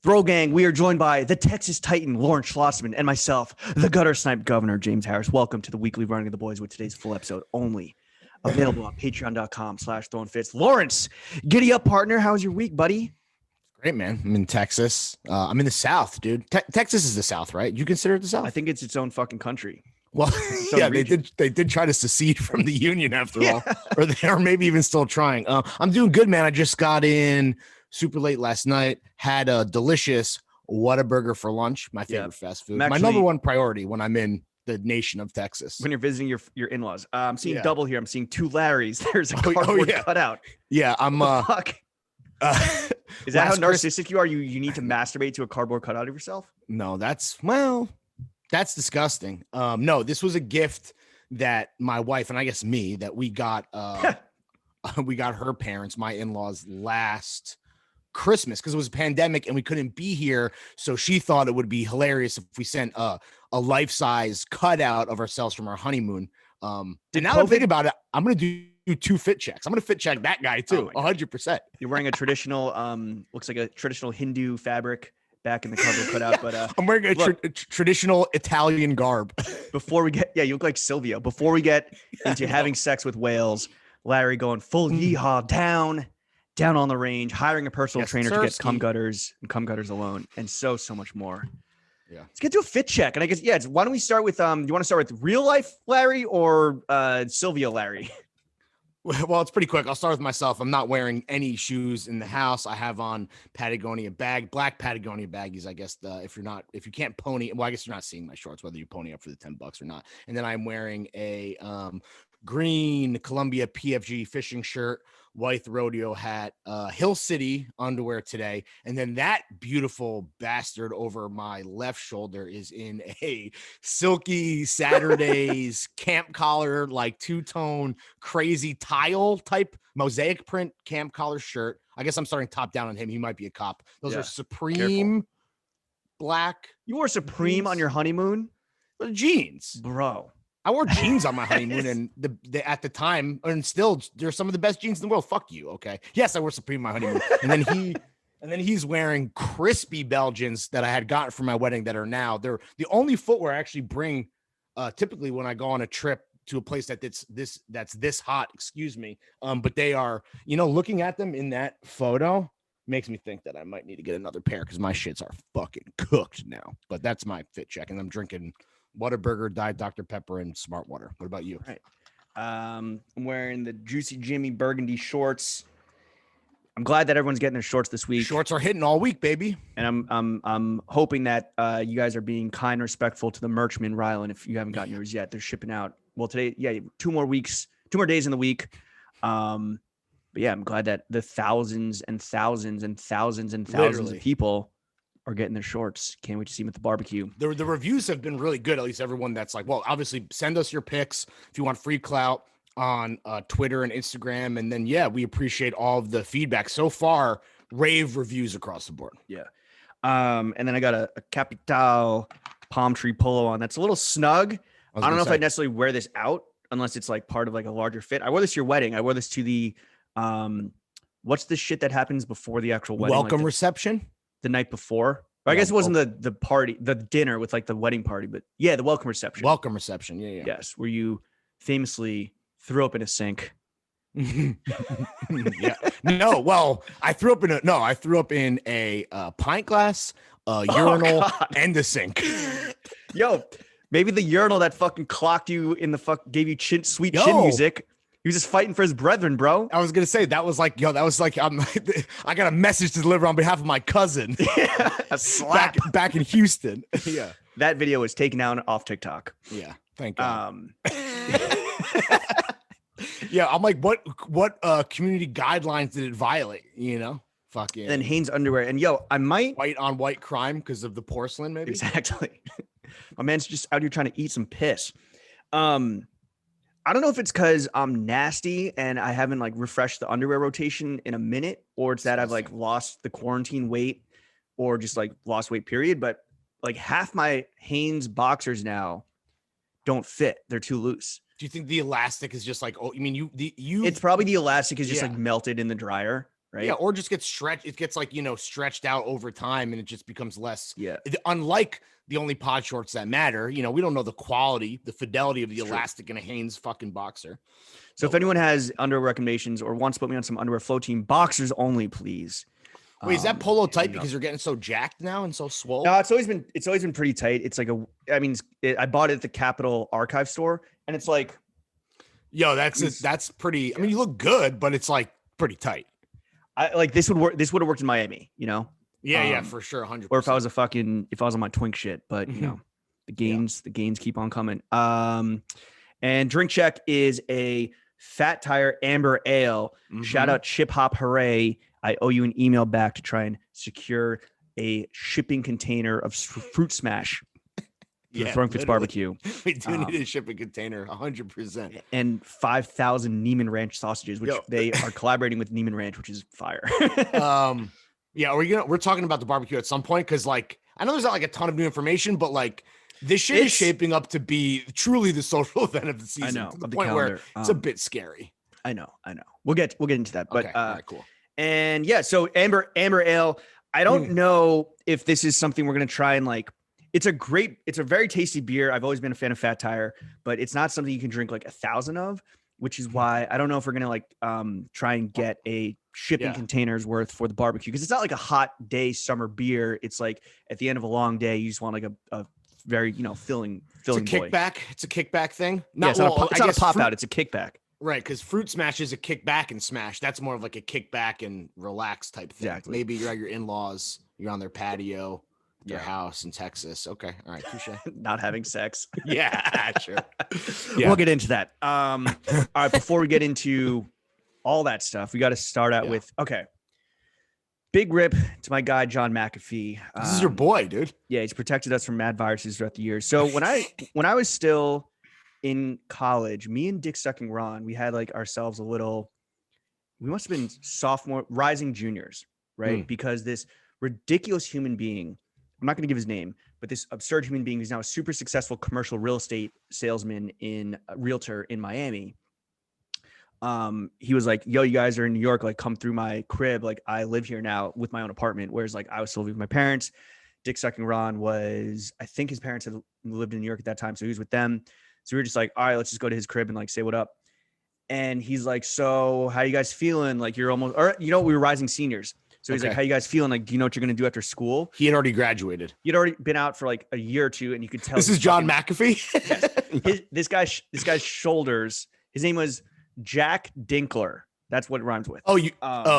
Bro Gang, we are joined by the Texas Titan, Lawrence Schlossman, and myself, the gutter snipe governor, James Harris. Welcome to the weekly running of the boys with today's full episode only available on patreon.com/throwingfits. Lawrence, giddy up, partner. How's your week, buddy? Great, man. I'm in Texas. I'm in the South, dude. Texas is the South, right? You consider it the South? I think it's its own fucking country. Well, yeah, they did try to secede from the Union after all, or they are maybe even still trying. I'm doing good, man. I just got in super late last night, had a delicious Whataburger for lunch, my favorite fast food. My number one priority when I'm in the nation of Texas. When you're visiting your in-laws. I'm seeing double here. I'm seeing two Larrys. There's a cardboard cutout. Yeah, I'm fuck? Is that how narcissistic you are? You need to masturbate to a cardboard cutout of yourself? No, that's disgusting. No, this was a gift that my wife and I guess me that we got we got her parents, my in-laws, last Christmas because it was a pandemic and we couldn't be here. So she thought it would be hilarious if we sent a life-size cutout of ourselves from our honeymoon. And now that I think about it, I'm gonna do 2 fit checks. I'm gonna fit check that guy too, 100%. You're wearing a traditional, looks like a traditional Hindu fabric back in the cardboard cutout, but I'm wearing a traditional Italian garb. Before we get, you look like Silvio. Before we get into having sex with whales, Larry going full yeehaw down on the range, hiring a personal trainer to get cum gutters and cum gutters alone, and so much more. Yeah, let's get to a fit check. And I guess why don't we start with you want to start with real life Larry or Silvio Larry? Well, it's pretty quick. I'll start with myself. I'm not wearing any shoes in the house. I have on Patagonia black Patagonia baggies. I guess if you can't pony, well, I guess you're not seeing my shorts, whether you pony up for the $10 or not. And then I'm wearing a green Columbia PFG fishing shirt, white rodeo hat, Hill City underwear today. And then that beautiful bastard over my left shoulder is in a silky Saturdays camp collar, like 2-tone crazy tile type mosaic print camp collar shirt. I guess I'm starting top down on him. He might be a cop. Those are Supreme black. You wore Supreme jeans on your honeymoon? Jeans, bro. I wore jeans on my honeymoon, and at the time, and still, they're some of the best jeans in the world. Fuck you, okay? Yes, I wore Supreme on my honeymoon, and then he's wearing crispy Belgians that I had gotten for my wedding that are now they're the only footwear I actually bring. Typically, when I go on a trip to a place that's this hot, excuse me, but they are, looking at them in that photo makes me think that I might need to get another pair because my shits are fucking cooked now. But that's my fit check, and I'm drinking Whataburger, Diet Dr. Pepper, and Smart Water. What about you? Right. I'm wearing the Juicy Jimmy burgundy shorts. I'm glad that everyone's getting their shorts this week. Shorts are hitting all week, baby. And I'm hoping that you guys are being kind and respectful to the merchman, Rylan. If you haven't gotten yours yet, they're shipping out. Well, today, 2 more days in the week. But yeah, I'm glad that the thousands and thousands and thousands and thousands of people are getting their shorts. Can't wait to see them at the barbecue. The reviews have been really good. At least everyone that's like, well, obviously send us your pics if you want free clout on Twitter and Instagram. And then, we appreciate all of the feedback so far. Rave reviews across the board. Yeah. And then I got a Capital palm tree polo on. That's a little snug. I don't know if I'd necessarily wear this out unless it's like part of like a larger fit. I wore this to your wedding. I wore this to the, what's the shit that happens before the actual wedding? Welcome reception. The night before. I guess it wasn't the party, the dinner with like the wedding party, but the welcome reception. Welcome reception. Yeah. Yes. Where you famously threw up in a sink. Yeah. No, well, I threw up in a pint glass, urinal, and a sink. Yo, maybe the urinal that fucking clocked you in the gave you sweet chin music. He was just fighting for his brethren, bro. I was going to say, I got a message to deliver on behalf of my cousin. A slap. Back in Houston. Yeah. That video was taken down off TikTok. Yeah. Thank God. Yeah. I'm like, what community guidelines did it violate? Fucking. And then Hanes underwear. And I might. White on white crime because of the porcelain, maybe? Exactly. My man's just out here trying to eat some piss. I don't know if it's because I'm nasty and I haven't like refreshed the underwear rotation in a minute, or it's that I've like lost the quarantine weight or just like lost weight period. But like half my Hanes boxers now don't fit. They're too loose. Do you think the elastic is just like, it's probably the elastic is just like melted in the dryer, right? Yeah, or just gets stretched. It gets like, stretched out over time and it just becomes less. Yeah. Unlike the only pod shorts that matter, we don't know the quality, the fidelity of the It's true. elastic in a Hanes fucking boxer. So if anyone has underwear recommendations or wants to put me on some underwear flow team, boxers only, please. Wait, is that polo tight know. because you're getting so jacked now and so swole? No, it's always been pretty tight. It's like I bought it at the Capitol Archive store, and it's like, Yo, that's pretty. I mean, you look good, but it's like pretty tight. I like this would work. This would have worked in Miami, Yeah, for sure, 100%. Or if I was on my twink shit, but the gains keep on coming. And Drink Check is a Fat Tire Amber Ale. Shout out Chip Hop Hooray. I owe you an email back to try and secure a shipping container of Fruit Smash for Throwing Fits Barbecue. We do need a shipping container, 100%. And 5,000 Neiman Ranch sausages, which they are collaborating with Neiman Ranch, which is fire. Yeah, we're talking about the barbecue at some point because, like, I know there's not like a ton of new information, but like this shit is shaping up to be truly the social event of the season. I know, to the point where it's a bit scary. I know. We'll get into that, but okay. All right, cool. And yeah, so Amber Ale. I don't know if this is something we're gonna try and like. It's a very tasty beer. I've always been a fan of Fat Tire, but it's not something you can drink like 1,000 of, which is why I don't know if we're gonna like try and get a shipping containers worth for the barbecue, because it's not like a hot day summer beer. It's like at the end of a long day, you just want like a very filling. It's a kickback. It's a kickback thing. It's not a pop out. It's a kickback. Right, because Fruit Smash is a kickback and smash. That's more of like a kickback and relax type thing. Exactly. Maybe you're at your in-laws, you're on their patio, their house in Texas. Okay, all right, touche. Not having sex. Yeah, sure. We'll get into that. All right, before we get into all that stuff, we got to start out with big rip to my guy John McAfee. This is your boy, dude. Yeah, he's protected us from mad viruses throughout the years. So when I was still in college, me and Dick Sucking Ron, we had like ourselves we must have been rising juniors, right? Because this ridiculous human being, I'm not going to give his name, but this absurd human being who's now a super successful commercial real estate salesman realtor in Miami. He was like, yo, you guys are in New York, like come through my crib. Like I live here now with my own apartment. Whereas like I was still living with my parents. Dick Sucking Ron I think his parents had lived in New York at that time. So he was with them. So we were just like, all right, let's just go to his crib and like say what up. And he's like, so how you guys feeling? Like you're almost, we were rising seniors. So he's like, how you guys feeling? Like, do you know what you're going to do after school? He had already graduated. He'd already been out for like a year or two. And you could tell. This is John McAfee. Yes. This guy's shoulders, his name was Jack Dinkler. That's what it rhymes with. Oh,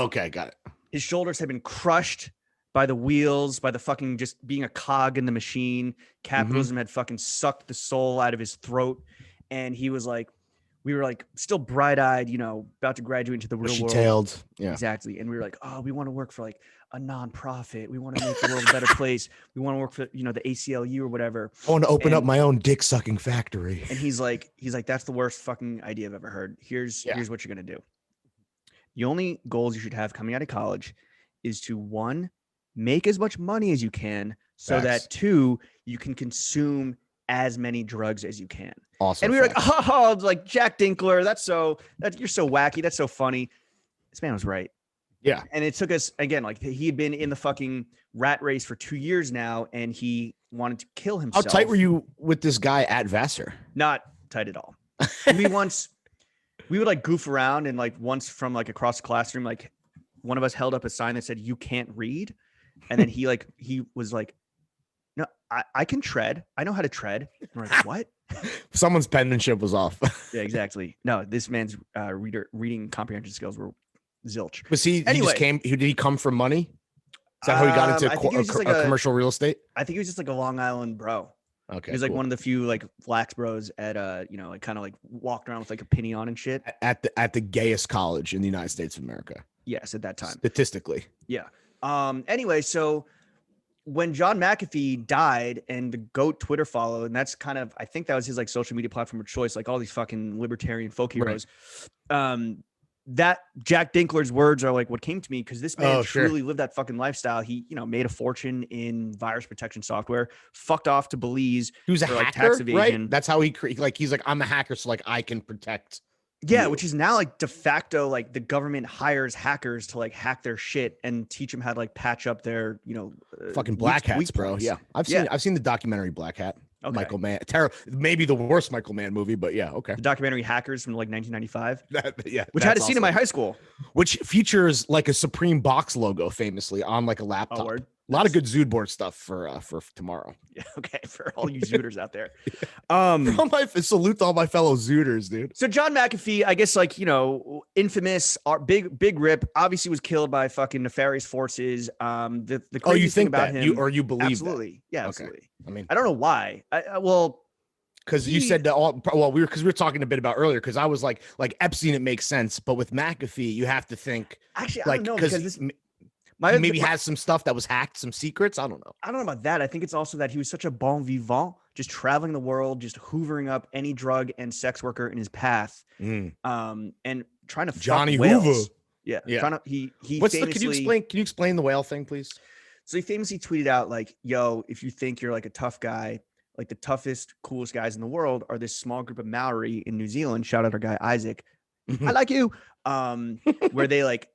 okay. Got it. His shoulders had been crushed by the wheels, by the fucking just being a cog in the machine. Capitalism had fucking sucked the soul out of his throat. And he was like, we were like still bright-eyed, about to graduate into the real world. Tailed. Yeah. Exactly. And we were like, oh, we want to work for like a nonprofit. We want to make the world a better place. We want to work for, the ACLU or whatever. I want to open up my own dick sucking factory. And he's like, that's the worst fucking idea I've ever heard. Here's what you're going to do. The only goals you should have coming out of college is to, 1, make as much money as you can so that 2, you can consume as many drugs as you can. Awesome. And we were like, oh, like Jack Dinkler. You're so wacky. That's so funny. This man was right. Yeah. And it took us again, like he had been in the fucking rat race for 2 years now, and he wanted to kill himself. How tight were you with this guy at Vassar? Not tight at all. We would like goof around, and like once from like across the classroom, like one of us held up a sign that said, "You can't read." And then he was like, no, I can tread. I know how to tread. And we're like, what? Someone's penmanship was off. Yeah, exactly. No, this man's reading comprehension skills were zilch. Was he? Anyway, did he come from money? Is that how he got into commercial real estate? I think he was just like a Long Island bro. Okay. He was like one of the few like flax bros at like kind of like walked around with like a penny on and shit. At the gayest college in the United States of America. Yes, at that time. Statistically. Yeah. Anyway, so when John McAfee died and the GOAT Twitter followed, and that's kind of, I think that was his like social media platform of choice, like all these fucking libertarian folk heroes. Right. That Jack Dinkler's words are like what came to me, because this man truly lived that fucking lifestyle. He, made a fortune in virus protection software, fucked off to Belize. He was a for, hacker, like, tax evasion. Right? That's how he's like, I'm a hacker, so like I can protect Yeah, which is now like de facto, like the government hires hackers to like hack their shit and teach them how to like patch up their, Fucking Black Hats, bro. points. Yeah, I've seen the documentary Black Hat. Okay. Michael Mann, maybe the worst Michael Mann movie, but yeah, okay. The documentary Hackers from like 1995. Yeah, which I had a scene in my high school, which features like a Supreme box logo famously on like a laptop. A lot of good Zood board stuff for tomorrow. Yeah, okay, for all you Zooters out there. Salute to all my fellow Zooters, dude. So John McAfee, I guess, like, infamous, big rip, obviously was killed by fucking nefarious forces. The crazy you thing think about that him, you believe absolutely, that? yeah, Okay. absolutely. I mean, I don't know why. Because you said that we were talking a bit about earlier. Because I was like Epstein, it makes sense, but with McAfee, you have to think. Actually, I like, don't know because this. Maybe has some stuff that was hacked, some secrets. I don't know. I don't know about that. I think it's also that he was such a bon vivant, just traveling the world, just hoovering up any drug and sex worker in his path, and trying to Johnny fuck whales. Hoover. Yeah. Trying to, he famously, can you explain the whale thing, please? So he famously tweeted out like, "Yo, if you think you're like a tough guy, like the toughest, coolest guys in the world are this small group of Maori in New Zealand. Shout out our guy Isaac. I like you. Where they like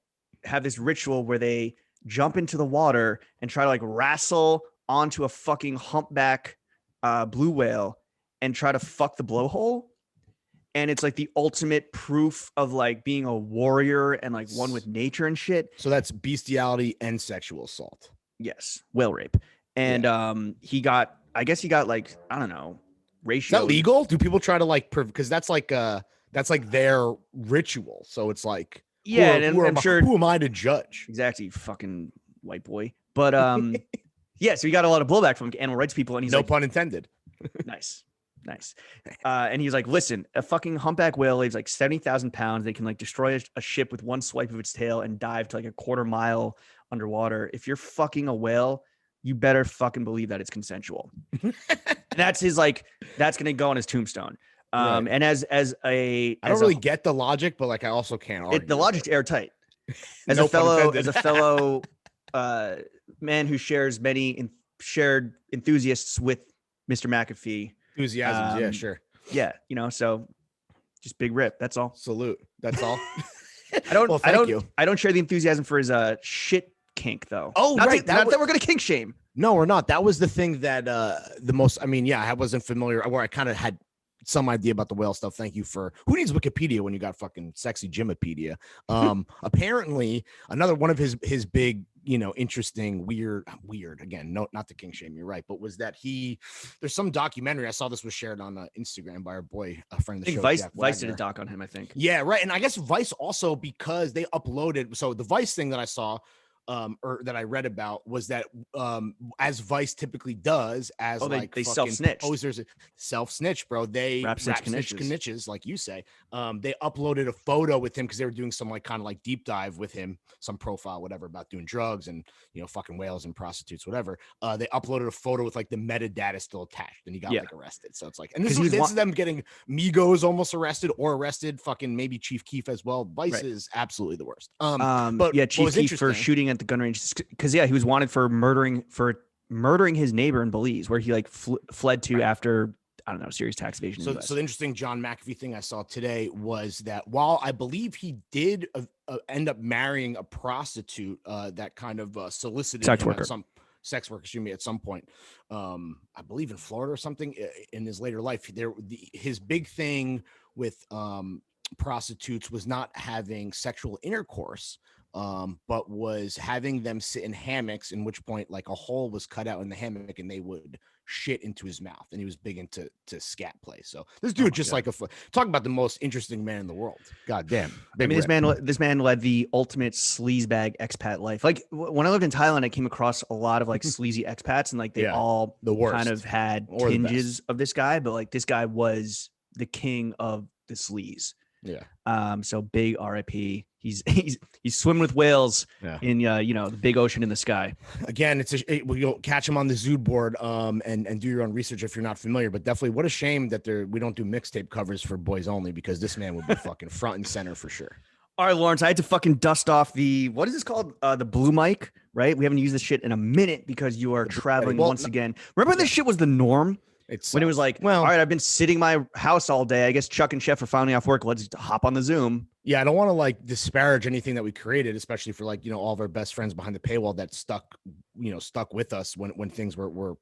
have this ritual where they jump into the water and try to like wrestle onto a fucking humpback blue whale and try to fuck the blowhole. And it's like the ultimate proof of like being a warrior and like one with nature and shit. So that's bestiality and sexual assault. Yes, whale rape. And he got like, I don't know, ratio. Is that legal? Do people try to like because that's like their ritual. So it's like, yeah, I'm sure. Who am I to judge? Exactly, fucking white boy. But yeah, so he got a lot of blowback from animal rights people, and he's no pun intended. Nice. And he's like, listen, a fucking humpback whale weighs like 70,000 pounds. They can like destroy a ship with one swipe of its tail and dive to like a quarter mile underwater. If you're fucking a whale, you better fucking believe that it's consensual. That's gonna go on his tombstone. Right. And as I don't really get the logic, but like I also can't argue. The logic's airtight. As a fellow man who shares many shared enthusiasts with Mr. McAfee. Enthusiasms, yeah, sure. Yeah, so just big rip. That's all. Salute. That's all. I don't share the enthusiasm for his shit kink though. Oh, right. Not that we're gonna kink shame. No, we're not. That was the thing that I wasn't familiar, where I kind of had some idea about the whale stuff. Thank you for who needs Wikipedia when you got fucking sexy Gymopedia. Apparently another one of his big, interesting, weird again, not the king shame, you're right, but was that there's some documentary, I saw this was shared on Instagram by our boy, a friend of the show, Vice did a doc on him, I think. Yeah, right. And I guess Vice also, because they uploaded, so the Vice thing that I saw or that I read about was that as Vice typically does, as they self-snitch posers, self-snitch, bro. They rap snitch snitches, like you say. They uploaded a photo with him because they were doing some like kind of like deep dive with him, some profile, whatever, about doing drugs and fucking whales and prostitutes, whatever. They uploaded a photo with like the metadata still attached, and he got like arrested. So it's like, and this is them getting Migos almost arrested, fucking maybe Chief Keef as well. Vice is absolutely the worst. But yeah, Chief Keef for shooting at the gun range, because he was wanted for murdering his neighbor in Belize, where he like fled to after, I don't know, serious tax evasion. So the interesting John McAfee thing I saw today was that while I believe he did end up marrying a prostitute that kind of solicited sex worker, at some point, I believe in Florida or something in his later life, his big thing with prostitutes was not having sexual intercourse, but was having them sit in hammocks, in which point like a hole was cut out in the hammock and they would shit into his mouth, and he was big into scat play. So this dude talk about the most interesting man in the world. God damn. I mean, this man led the ultimate sleazebag expat life. Like when I lived in Thailand, I came across a lot of like sleazy expats, and like they all kind of had tinges of this guy, but like this guy was the king of the sleaze. Yeah. So big RIP. He's swimming with whales in the big ocean in the sky. Again, you'll catch him on the Zood board and do your own research if you're not familiar. But definitely, what a shame that we don't do mixtape covers for boys only, because this man would be fucking front and center for sure. All right, Lawrence, I had to fucking dust off what is this called? The blue mic, right? We haven't used this shit in a minute because you are traveling once again. Remember this shit was the norm? when it was like, all right, I've been sitting my house all day. I guess Chuck and Chef are finally off work. Let's hop on the Zoom. Yeah, I don't want to like disparage anything that we created, especially for like, all of our best friends behind the paywall that stuck with us when things were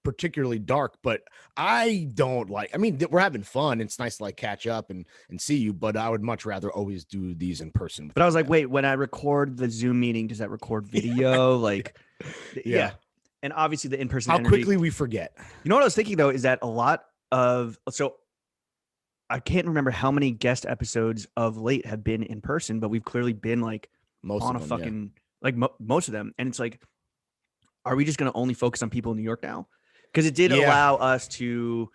particularly dark. But I don't like, I mean, we're having fun. It's nice to like catch up and see you, but I would much rather always do these in person. But I was like, wait, when I record the Zoom meeting, does that record video? Like, yeah. And obviously the in-person energy. Quickly we forget. You know what I was thinking though, is that a lot of, so I can't remember how many guest episodes of late have been in person, but we've clearly been like most on a fucking, like most of them. And it's like, are we just going to only focus on people in New York now? Because it did allow us to,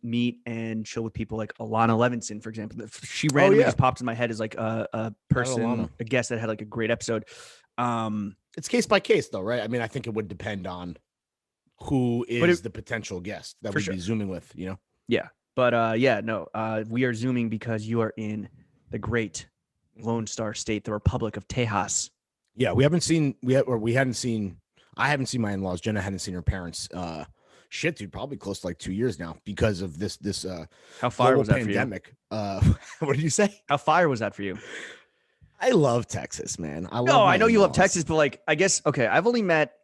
meet and chill with people like Alana Levinson, for example. She randomly just popped in my head as like a person, a guest that had like a great episode. It's case by case though, right? I mean, I think it would depend on who is the potential guest that we'd be Zooming with, Yeah. But we are Zooming because you are in the great Lone Star State, the Republic of Tejas. Yeah, I haven't seen my in-laws. Jenna hadn't seen her parents. Shit, dude, probably close to like 2 years now because of this how fire was that pandemic. For you? What did you say? How fire was that for you? I love Texas, man. I know you love Texas, but like, I guess, okay, I've only met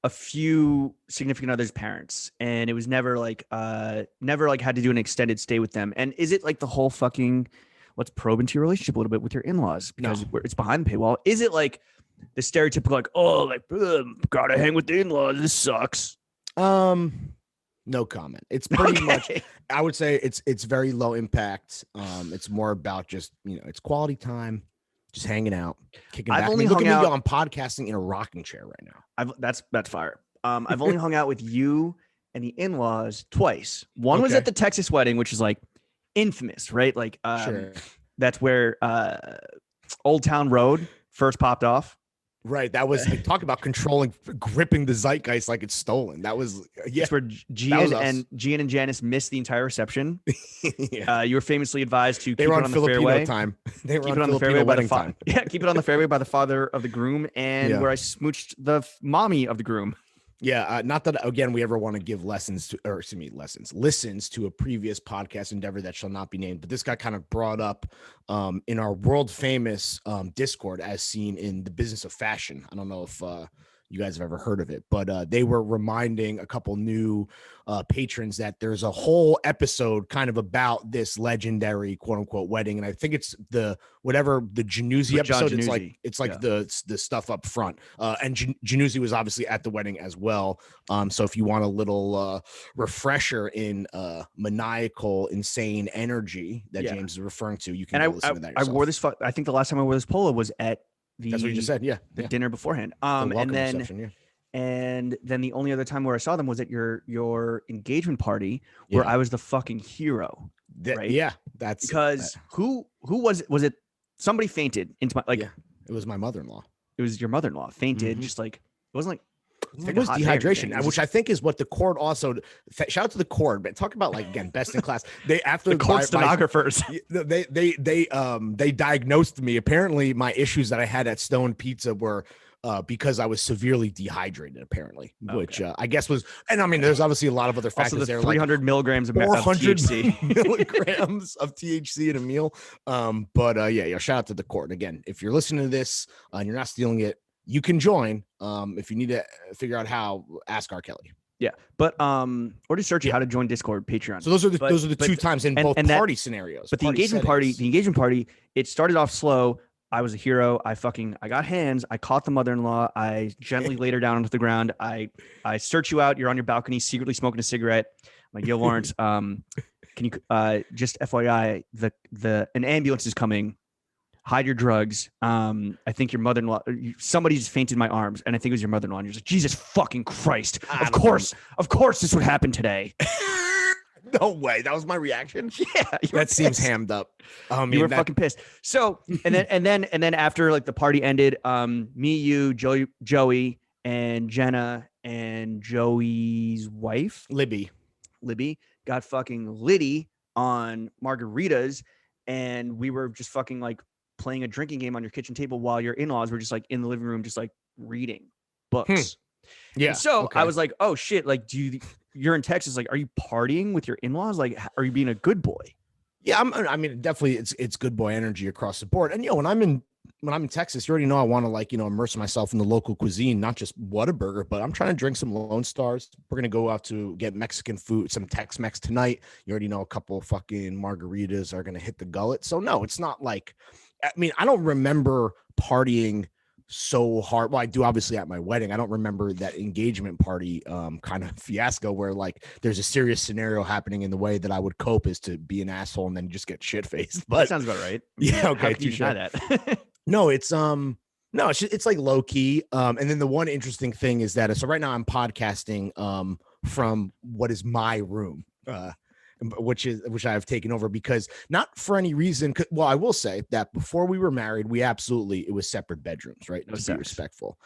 a few significant others' parents, and it was never like had to do an extended stay with them. And is it like the whole fucking, let's probe into your relationship a little bit with your in-laws because it's behind the paywall? Is it like the stereotypical like, gotta hang with the in-laws, this sucks? No comment. It's pretty much, I would say it's very low impact. It's more about just, it's quality time, just hanging out, kicking back. Look at me on podcasting in a rocking chair right now. That's fire. I've only hung out with you and the in-laws twice. One was at the Texas wedding, which is like infamous, right? Like, that's where Old Town Road first popped off. Right. That was like, talk about gripping the zeitgeist like it's stolen. That was, That's where Gian and Janice missed the entire reception. You were famously advised to keep it on the fairway time. They were on the fairway by the time. Yeah, keep it on the fairway by the father of the groom and where I smooched the mommy of the groom. Yeah, not that again we ever want to give listens to a previous podcast endeavor that shall not be named, but this got kind of brought up in our world famous Discord as seen in the Business of Fashion. I don't know if you guys have ever heard of it, but they were reminding a couple new patrons that there's a whole episode kind of about this legendary quote unquote wedding. And I think it's the Januzzi episode. It's like the stuff up front. And Januzzi was obviously at the wedding as well. So if you want a little refresher in maniacal, insane energy that James is referring to, you can listen to that yourself. I wore this. I think the last time I wore this polo was at that's what you just said. Yeah. The dinner beforehand. And then the only other time where I saw them was at your engagement party where I was the fucking hero. Right? Yeah. That's because who was it? Was it somebody fainted into my, like, it was my mother-in-law. It was your mother-in-law fainted. Just like, it wasn't like, it was dehydration, which I think is what the Cord also. Shout out to the Cord, but talk about like again best in class. They after the Cord stenographers, they diagnosed me. Apparently, my issues that I had at Stone Pizza were because I was severely dehydrated. Apparently, which I guess was, and I mean, there's obviously a lot of other factors. Also, the there, 300 milligrams of THC, milligrams of THC in a meal. Shout out to the Cord again. If you're listening to this and you're not stealing it, you can join. If you need to figure out how, ask R. Kelly. Yeah, but or just search how to join Discord, Patreon. So those are the two times in both party scenarios. But the engagement party, it started off slow. I was a hero. I got hands. I caught the mother-in-law. I gently laid her down onto the ground. I search you out. You're on your balcony, secretly smoking a cigarette. I'm like, yo, Lawrence, can you just FYI, an ambulance is coming. Hide your drugs. I think your mother-in-law, somebody just fainted in my arms, and I think it was your mother-in-law. And you're just like, Jesus fucking Christ. Of course this would happen today. No way. That was my reaction. Yeah. That seems hammed up. You were fucking pissed. So, and then after like the party ended, me, you, Joey, and Jenna, and Joey's wife, Libby got fucking litty on margaritas, and we were just fucking like playing a drinking game on your kitchen table while your in-laws were just like in the living room, just like reading books. Yeah. And so I was like, oh shit, like, do you're in Texas. Like, are you partying with your in-laws? Like, are you being a good boy? Yeah, I mean, definitely, it's good boy energy across the board. And when I'm in Texas, you already know I want to like immerse myself in the local cuisine, not just Whataburger, but I'm trying to drink some Lone Stars. We're gonna go out to get Mexican food, some Tex-Mex tonight. You already know a couple of fucking margaritas are gonna hit the gullet. So no, it's not like, I mean, I don't remember partying so hard. Well, I do obviously at my wedding. I don't remember that engagement party kind of fiasco where like there's a serious scenario happening, in the way that I would cope is to be an asshole and then just get shit faced. But that sounds about right. Yeah, okay. How can you deny that? No, it's it's like low key. And then the one interesting thing is that so right now I'm podcasting from what is my room. Which I have taken over, because not for any reason. Well, I will say that before we were married, it was separate bedrooms, right? No to sex. Be respectful.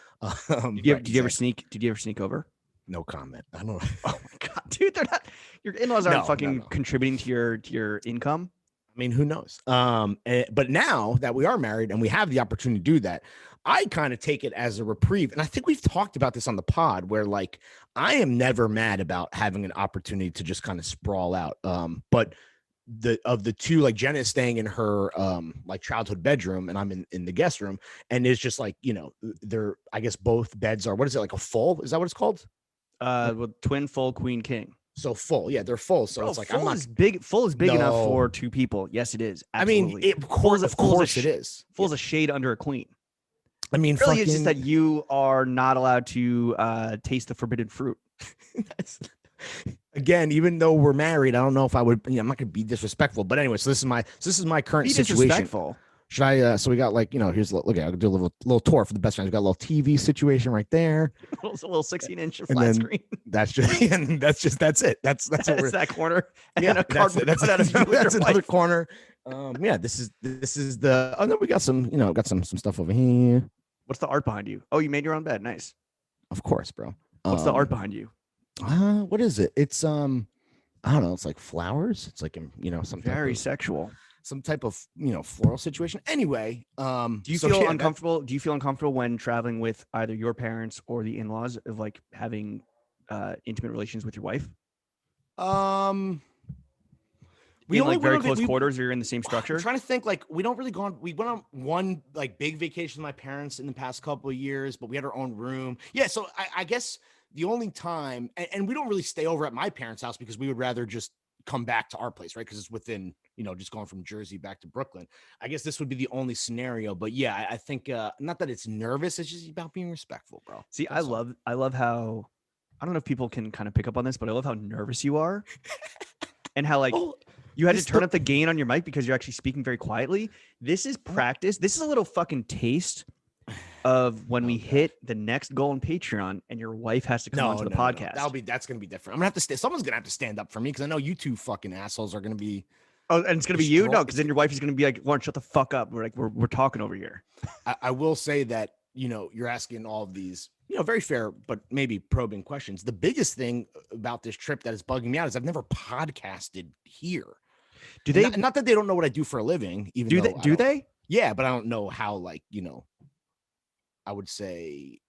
Did you ever sneak over? No comment. I don't know. Oh my god, dude, they're not. Your in-laws aren't fucking contributing to your income. I mean, who knows? But now that we are married and we have the opportunity to do that, I kind of take it as a reprieve. And I think we've talked about this on the pod, where like I am never mad about having an opportunity to just kind of sprawl out. But the two, like Jenna is staying in her like childhood bedroom and I'm in the guest room, and it's just like, they're, I guess both beds are, what is it, like a full? Is that what it's called? Well, twin, full, queen, king. So full, yeah, they're full. So it's like full is big. Full is big enough for two people. Yes, it is. Absolutely. I mean, of course it is. Full's a shade under a queen. I mean, really, it's just that you are not allowed to taste the forbidden fruit. Again, even though we're married, I don't know if I would. I'm not going to be disrespectful, but anyway, so this is my current situation. Disrespectful. Should I? So we got like, here's look. I'll do a little tour for the best friends. We got a little TV situation right there. It's a little 16-inch flat screen. That's just that's it. That's that corner. And yeah, then a cardboard that's another corner. Yeah, this is the. Oh no, we got some. Got some stuff over here. What's the art behind you? Oh, you made your own bed. Nice. Of course, bro. What's the art behind you? What is it? It's I don't know. It's like flowers. It's like some very sexual. Some type of floral situation. Anyway, do you feel uncomfortable? Do you feel uncomfortable when traveling with either your parents or the in-laws of like having intimate relations with your wife? We in like very close quarters, or you're in the same structure. I'm trying to think. Like we don't really go on. We went on one like big vacation with my parents in the past couple of years, but we had our own room. Yeah, so I guess the only time, and we don't really stay over at my parents' house because we would rather just come back to our place, right? Because it's within, just going from Jersey back to Brooklyn. I guess this would be the only scenario, but yeah, I think not that it's nervous, it's just about being respectful, bro. See, I love how, I don't know if people can kind of pick up on this, but I love how nervous you are and how like you had to turn up the gain on your mic because you're actually speaking very quietly. This is practice. This is a little fucking taste of when we hit the next goal on Patreon and your wife has to come onto the podcast. That's gonna be different. I'm gonna have to someone's gonna have to stand up for me because I know you two fucking assholes are gonna be. Oh, and it's gonna be you? No, because then your wife is gonna be like, Lauren, shut the fuck up. We're talking over here. I will say that you're asking all of these very fair but maybe probing questions. The biggest thing about this trip that is bugging me out is I've never podcasted here. Do they? Not that they don't know what I do for a living. Even do they? Yeah, but I don't know how I would say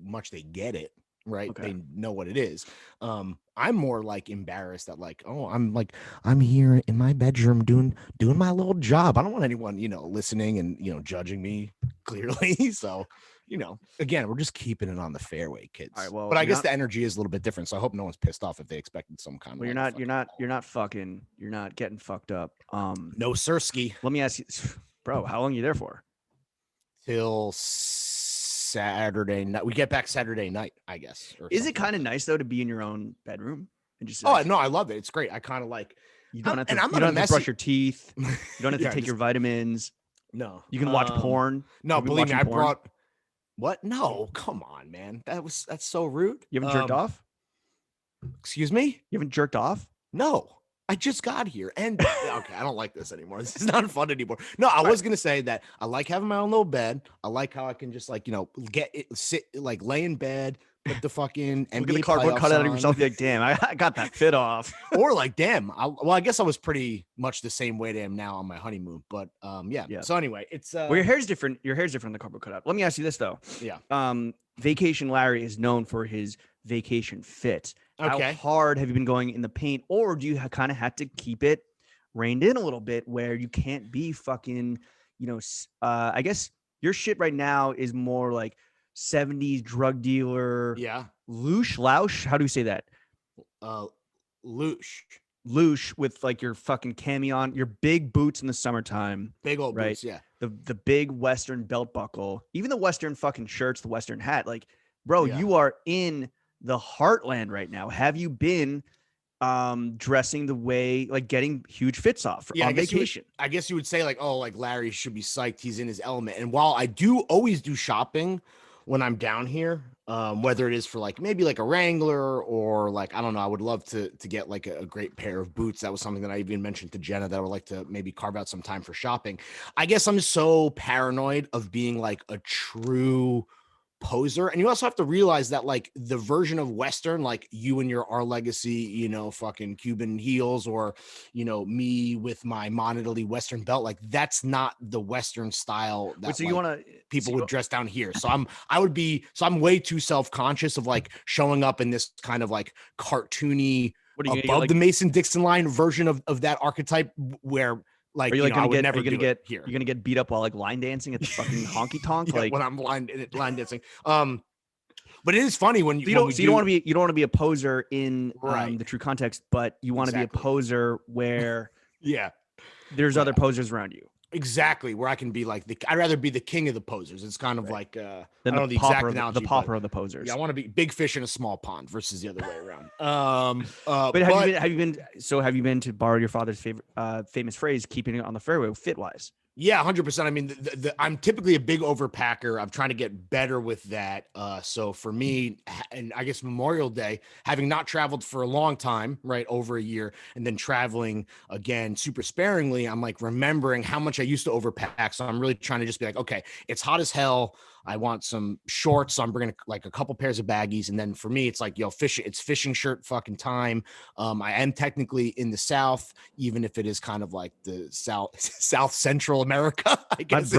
much they get it, right? Okay. They know what it is. I'm more like embarrassed that like, I'm here in my bedroom doing my little job. I don't want anyone, listening and, judging me clearly. So, again, we're just keeping it on the fairway, kids. All right, well, but I guess the energy is a little bit different. So I hope no one's pissed off if they expected some kind of. Well, you're not getting fucked up. No, sirski. Let me ask you, bro, how long are you there for? Till Saturday night. We get back Saturday night, I guess. Is it kind of nice though to be in your own bedroom and just? Oh no, I love it. It's great. I kind of like. You don't have to brush your teeth. You don't have to take your vitamins. No, you can watch porn. No, believe me, I brought. What? No, come on, man. That's so rude. You haven't jerked off? Excuse me? You haven't jerked off? No. I just got here and okay, I don't like this anymore. This is not fun anymore. No, I was going to say that I like having my own little bed. I like how I can just like, get it, sit, like lay in bed, with the fucking Look at the NBA cardboard playoffs cutout of on. yourself. Be like, damn, I got that fit off. Or like, damn, I guess I was pretty much the same weight I am now on my honeymoon. But yeah. Yeah. So anyway, it's Well, your hair's different. Your hair's different than the cardboard cutout. Let me ask you this though. yeah. Vacation Larry is known for his vacation fit. Okay. How hard have you been going in the paint, or do you kind of have to keep it reined in a little bit where you can't be fucking, I guess your shit right now is more like 70s drug dealer, Yeah. louche. How do you say that? Loosh. Louche with like your fucking cami on, your big boots in the summertime, Big old right? boots. Yeah. The big Western belt buckle, even the Western fucking shirts, the Western hat. Like, bro, Yeah. you are in the heartland right now. Have you been dressing the way, like getting huge fits off on vacation? I guess you would say like, oh, like Larry should be psyched. He's in his element. And while I do always do shopping when I'm down here, whether it is for like maybe like a Wrangler or like, I don't know, I would love to get like a great pair of boots. That was something that I even mentioned to Jenna that I would like to maybe carve out some time for shopping. I guess I'm so paranoid of being like a true poser. And you also have to realize that like the version of Western, like you and your R Legacy, fucking Cuban heels, or me with my Mon Italy Western belt, like that's not the Western style that So you want to people would dress down here. So I'm way too self-conscious of like showing up in this kind of like cartoony above the Mason-Dixon line version of that archetype where like, I would never do it here. You're gonna get beat up while like line dancing at the fucking honky tonk, Yeah, like when I'm line dancing. But it is funny when you don't want to be a poser in the true context, but you want to be a poser where yeah, there's other posers around you. Exactly, where I can be like I'd rather be the king of the posers. It's kind of like I don't know the pauper, exact analogy, the pauper of the posers. Yeah, I want to be big fish in a small pond versus the other way around. But have you been to borrow your father's favorite famous phrase, keeping it on the fairway fit wise? Yeah, 100%. I mean, I'm typically a big overpacker. I'm trying to get better with that. So for me, and I guess Memorial Day, having not traveled for a long time, right, over a year, and then traveling again super sparingly, I'm like remembering how much I used to overpack. So I'm really trying to just be like, okay, it's hot as hell. I want some shorts. So I'm bringing like a couple pairs of baggies. And then for me, it's like, it's fishing shirt fucking time. I am technically in the South, even if it is kind of like the South Central America, I guess.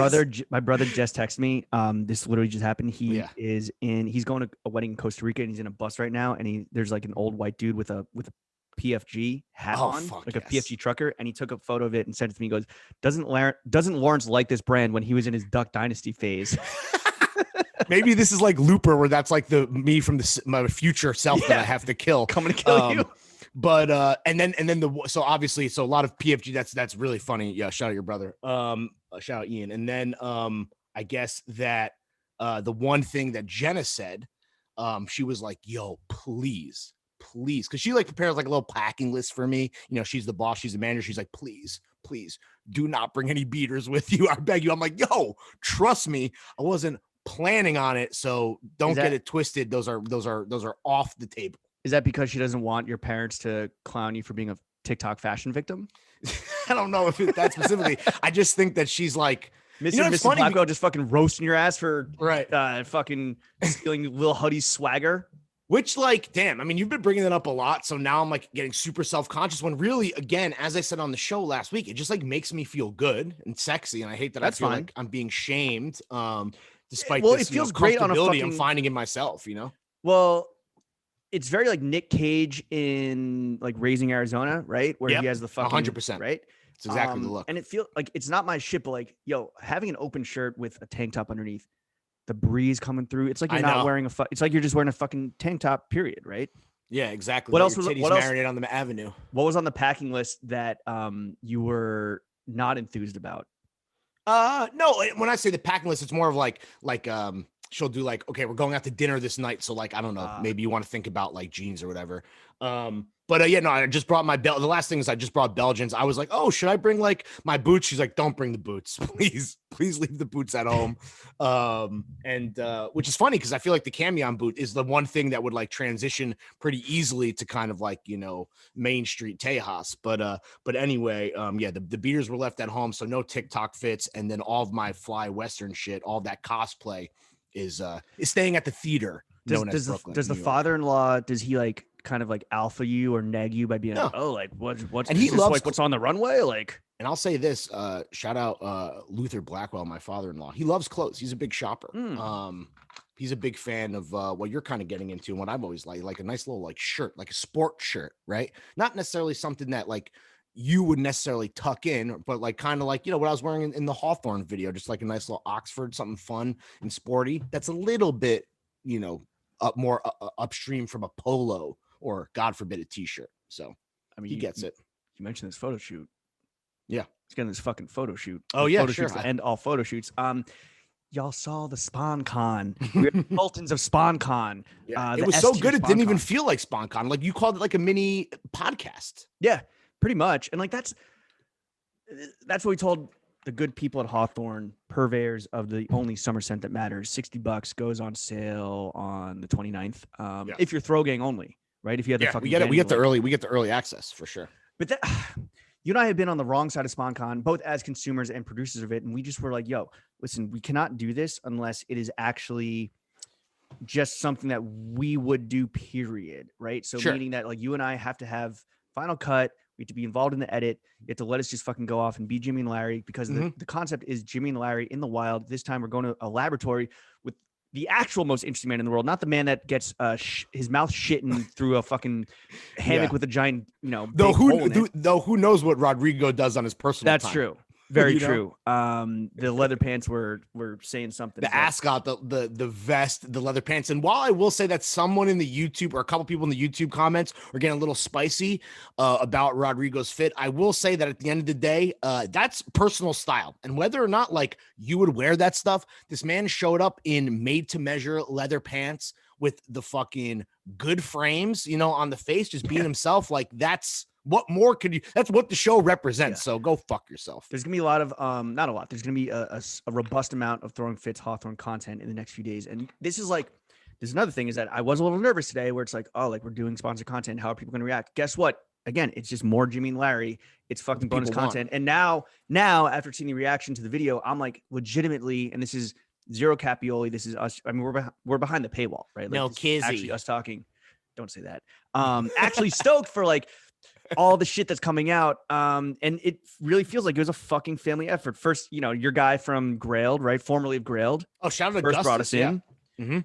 My brother just texted me. This literally just happened. He's going to a wedding in Costa Rica and he's in a bus right now. And there's like an old white dude with a PFG hat on, like a PFG trucker, and he took a photo of it and sent it to me. He goes, doesn't Lawrence like this brand when he was in his Duck Dynasty phase? Maybe this is like Looper, where that's like me from my future self that I have to kill. Coming to kill you. But so obviously, a lot of PFG. That's really funny. Yeah, shout out your brother. Shout out Ian. And then I guess that the one thing that Jenna said, she was like, "Yo, please," because she like prepares like a little packing list for me. She's the boss, she's the manager. She's like, please do not bring any beaters with you. I beg you. I'm like, yo, trust me, I wasn't planning on it, so don't get it twisted. Those are off the table. Is that because she doesn't want your parents to clown you for being a TikTok fashion victim? I don't know if that specifically. I just think that she's like, Mrs. Blackwell just fucking roasting your ass for fucking stealing Lil Huddy's swagger. Which, like, damn, I mean, you've been bringing that up a lot. So now I'm like getting super self-conscious when really, again, as I said on the show last week, it just like makes me feel good and sexy. And I hate that I feel like I'm being shamed. Despite this, it feels great on a fucking, I'm finding in myself, Well, it's very like Nick Cage in like Raising Arizona, right? Where he has the fucking 100%, right? It's exactly the look. And it feels like it's not my shit, but like, yo, having an open shirt with a tank top underneath, the breeze coming through. It's like you're not wearing it's like you're just wearing a fucking tank top, period, right? Yeah, exactly. What else was marinated on the avenue? What was on the packing list that you were not enthused about? No, when I say the packing list, it's more of like she'll do like, okay, we're going out to dinner this night, so like I don't know, maybe you want to think about like jeans or whatever. But yeah, no, I just brought my belt. The last thing is I just brought Belgians. I was like, oh, should I bring like my boots? She's like, don't bring the boots, please leave the boots at home. And which is funny because I feel like the camion boot is the one thing that would like transition pretty easily to kind of like Main Street Tejas. But anyway, yeah, the beaters were left at home, so no TikTok fits, and then all of my fly Western shit, all that cosplay is staying at the theater. Does known as Brooklyn. does the New York. father-in-law, does he like kind of like alpha you or nag you by being like, No. oh, like what's And is he this loves like what's on the runway? Like, And I'll say this, shout out Luther Blackwell, my father-in-law. He loves clothes. He's a big shopper. He's a big fan of what you're kind of getting into and what I've always like a nice little like shirt, like a sport shirt, right? Not necessarily something that like you would necessarily tuck in, but like kind of like, what I was wearing in the Hawthorne video, just like a nice little Oxford, something fun and sporty. That's a little bit, up more upstream from a polo or God forbid a t-shirt. So I mean, he gets it. You mentioned this photo shoot. Yeah. He's getting this fucking photo shoot. Oh yeah, photo sure. shoots to end all photo shoots. Y'all saw the SpawnCon. We're Sultans of SpawnCon. Yeah, it was so good it didn't even feel like SpawnCon. Like you called it like a mini podcast. Yeah, pretty much. And like that's what we told the good people at Hawthorne, purveyors of the only summer scent that matters. $60 goes on sale on the 29th. If you're throw gang only, right? If you have the fucking we get the early access for sure. But that you and I have been on the wrong side of SpawnCon, both as consumers and producers of it. And we just were like, yo, listen, we cannot do this unless it is actually just something that we would do, period. Right. So meaning that like you and I have to have final cut. We have to be involved in the edit. You have to let us just fucking go off and be Jimmy and Larry because the concept is Jimmy and Larry in the wild. This time we're going to a laboratory with the actual most interesting man in the world, not the man that gets his mouth shitting through a fucking hammock with a giant, Though who knows what Rodrigo does on his personal That's time. true. Very true. The leather pants were saying something. The ascot, the vest, the leather pants. And while I will say that someone in the YouTube or a couple people in the YouTube comments are getting a little spicy about Rodrigo's fit, I will say that at the end of the day, that's personal style. And whether or not like you would wear that stuff, this man showed up in made to measure leather pants with the fucking good frames, on the face, just being himself. Like what more could you? That's what the show represents. So go fuck yourself. There's gonna be a lot of not a lot. There's gonna be a robust amount of Throwing Fits Hawthorne content in the next few days. And this is another thing is that I was a little nervous today, where it's like, oh, like we're doing sponsored content. How are people gonna react? Guess what? Again, it's just more Jimmy and Larry. It's fucking bonus content. And now after seeing the reaction to the video, I'm like legitimately, and this is zero capioli. This is us. I mean, we're behind the paywall, right? Like, no, Kizzy. Actually, us talking. Don't say that. Actually stoked for like all the shit that's coming out. And it really feels like it was a fucking family effort. First, your guy from Grailed, right? Formerly of Grailed. Oh, shout out first Augustus, brought us in.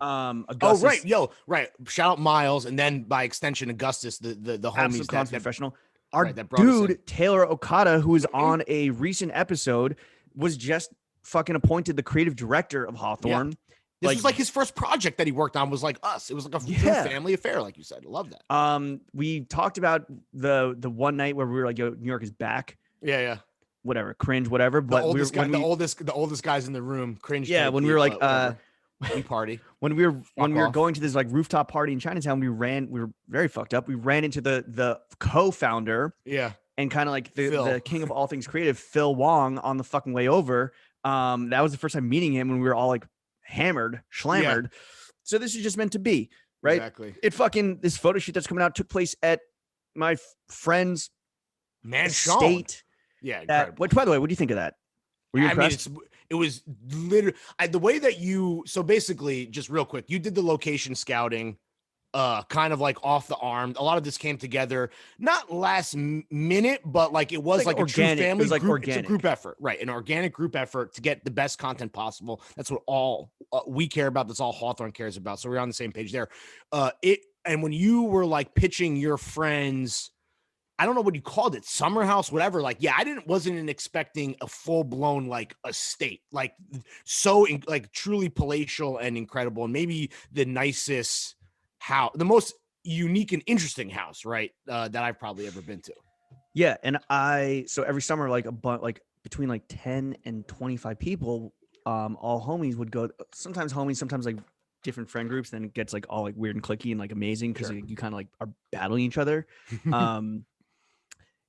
Augustus. Oh, right. Right. Shout out Miles. And then by extension, Augustus, the homies that professional. Our dude, Taylor Okada, who was on a recent episode, was just fucking appointed the creative director of Hawthorne. Yeah. This was like his first project that he worked on was like us. It was like a true family affair, like you said. I love that. We talked about the one night where we were like, yo, New York is back. Yeah. Whatever, cringe, whatever. But the oldest guys in the room, cringe. Yeah, when we were like we party. When we were going to this like rooftop party in Chinatown, we were very fucked up. We ran into the co-founder. Yeah. And kind of like the king of all things creative, Phil Wong, on the fucking way over. That was the first time meeting him when we were all like hammered, schlammered. Yeah. So this is just meant to be, right? Exactly. This photo shoot that's coming out took place at my friend's estate. Yeah. Which, by the way, what do you think of that? Were you impressed? It was literally the way that so basically, just real quick, you did the location scouting, kind of like off the arm. A lot of this came together, not last minute, but like it was like organic. A true family it was like group. Organic. It's a group effort, right? An organic group effort to get the best content possible. That's what all we care about. That's all Hawthorne cares about. So we're on the same page there. And when you were like pitching your friends, I don't know what you called it, summer house, whatever. Like, yeah, wasn't expecting a full blown like estate, like so like truly palatial and incredible, and maybe the nicest house, the most unique and interesting house, right? That I've probably ever been to. Yeah, and so every summer, like between like 10 and 25 people, all homies would go. Sometimes homies, sometimes like different friend groups. Then it gets like all like weird and clicky and like amazing because you kind of like are battling each other.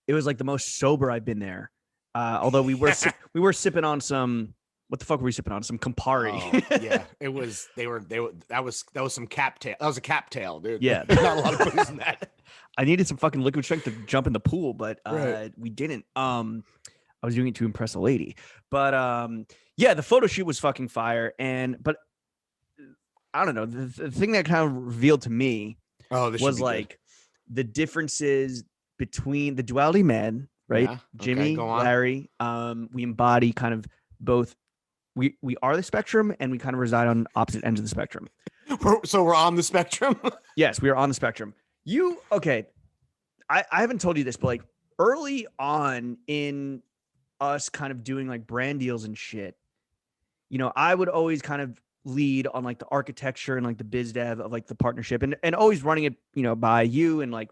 It was like the most sober I've been there. Although we were sipping on some, what the fuck were we sipping on? Some Campari. Oh, yeah, it was. That was some cap tail. That was a cap tail, dude. Yeah, not a lot of booze in that. I needed some fucking liquid strength to jump in the pool, but we didn't. I was doing it to impress a lady, but yeah, the photo shoot was fucking fire. But I don't know. The thing that kind of revealed to me Oh, this should was be good. like the differences between the duality man, right? Yeah. Okay, Jimmy, go on. Larry. We embody kind of both. We are the spectrum, and we kind of reside on opposite ends of the spectrum. So we're on the spectrum. Yes, we are on the spectrum. You okay? I haven't told you this, but like early on in us kind of doing like brand deals and shit, I would always kind of lead on like the architecture and like the biz dev of like the partnership and always running it, by you and like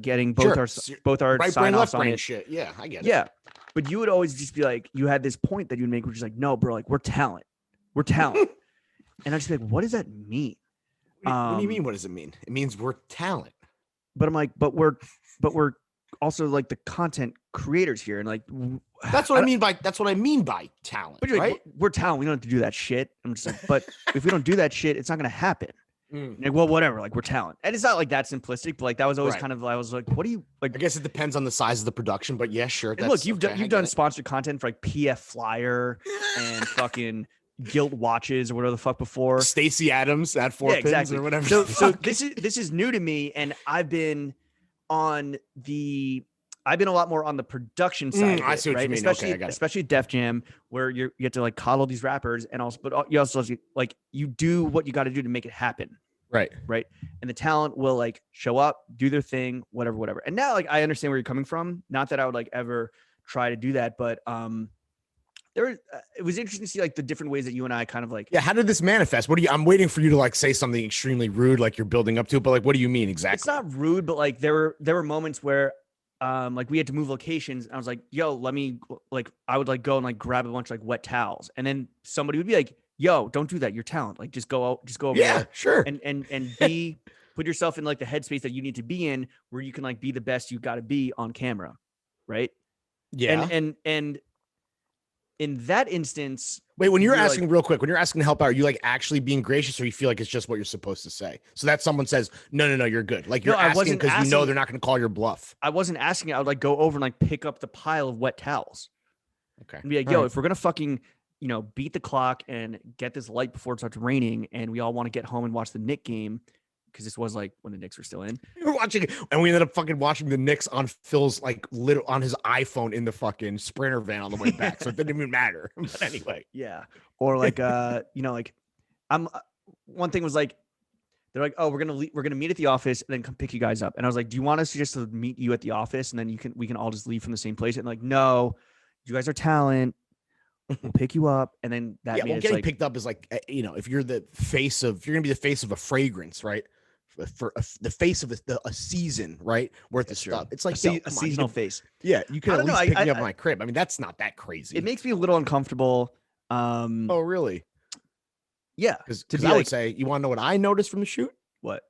getting both Sure. our Right sign brain, offs left on brain it. shit. Yeah, I get it. Yeah. But you would always just be like, you had this point that you'd make, which is like, no, bro, like we're talent. We're talent. And I'd just be like, what does that mean? What do you mean? What does it mean? It means we're talent. But I'm like, but we're also like the content creators here. And like, That's what I mean by talent. but you're right? like, we're talent. We don't have to do that shit. I'm just like, but if we don't do that shit, it's not going to happen. Like, well, whatever. Like, we're talent. And it's not like that simplistic, but like, that was always Right. kind of, I was like, what do you like? I guess it depends on the size of the production, but yeah, sure. And look, you've done sponsored content for like PF Flyer and fucking Guilt Watches or whatever the fuck before. Stacey Adams at Four Pins exactly. or whatever. So this is new to me, and I've been a lot more on the production side. I see what you mean. Especially, Okay, I got it. especially Def Jam, where you get to like coddle these rappers, and also, but you also like you do what you got to do to make it happen. Right. And the talent will like show up, do their thing, whatever. And now, like, I understand where you're coming from. Not that I would like ever try to do that, but it was interesting to see like the different ways that you and I kind of like. Yeah. How did this manifest? I'm waiting for you to like say something extremely rude, like you're building up to, but like, what do you mean exactly? It's not rude, but like there were moments where like we had to move locations, and I was like, yo, let me like, I would like go and like grab a bunch of like wet towels, and then somebody would be like, yo, don't do that, you're talent, like just go over Yeah, there. sure. And be put yourself in like the headspace that you need to be in, where you can like be the best you got to be on camera, right? Yeah. And in that instance, wait, when you're asking like, real quick, when you're asking to help out, are you like actually being gracious, or you feel like it's just what you're supposed to say? So that someone says, no, you're good. Like you're asking because you know they're not going to call your bluff. I wasn't asking. I would like go over and like pick up the pile of wet towels. Okay. And be like, yo, if we're going to fucking, beat the clock and get this light before it starts raining, and we all want to get home and watch the Knicks game, because this was like when the Knicks were still in. We were watching, and we ended up fucking watching the Knicks on Phil's like on his iPhone in the fucking Sprinter van on the way back, so it didn't even matter. But anyway, yeah. Or like, like, one thing was like, they're like, oh, we're gonna meet at the office and then come pick you guys up. And I was like, do you want us to just meet you at the office and then we can all just leave from the same place? And like, no, you guys are talent. We'll pick you up, and then that. Yeah, well, getting picked up is like, if you're the face of, you're gonna be the face of a fragrance, right? For the face of a season, right? Worth of stuff. It's like a seasonal face. Yeah, you can at least pick me up in my crib. I mean, that's not that crazy. It makes me a little uncomfortable. Oh, really? Yeah. Because I would say, you want to know what I noticed from the shoot? What?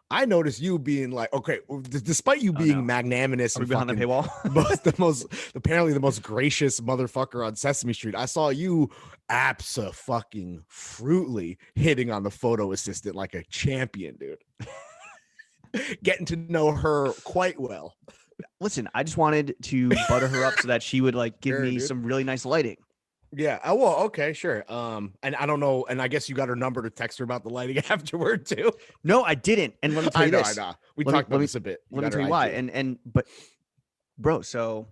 I noticed you being like, okay, despite you being magnanimous and behind the paywall, apparently the most gracious motherfucker on Sesame Street, I saw you abso-fucking-fruitly hitting on the photo assistant like a champion, dude. Getting to know her quite well. Listen, I just wanted to butter her up so that she would like give me some really nice lighting. Yeah. Oh, well, okay, sure. And I don't know. And I guess you got her number to text her about the lighting afterward too. No, I didn't. And let me tell you this. I know. We talked about this a bit. Let me tell you why. But bro, so,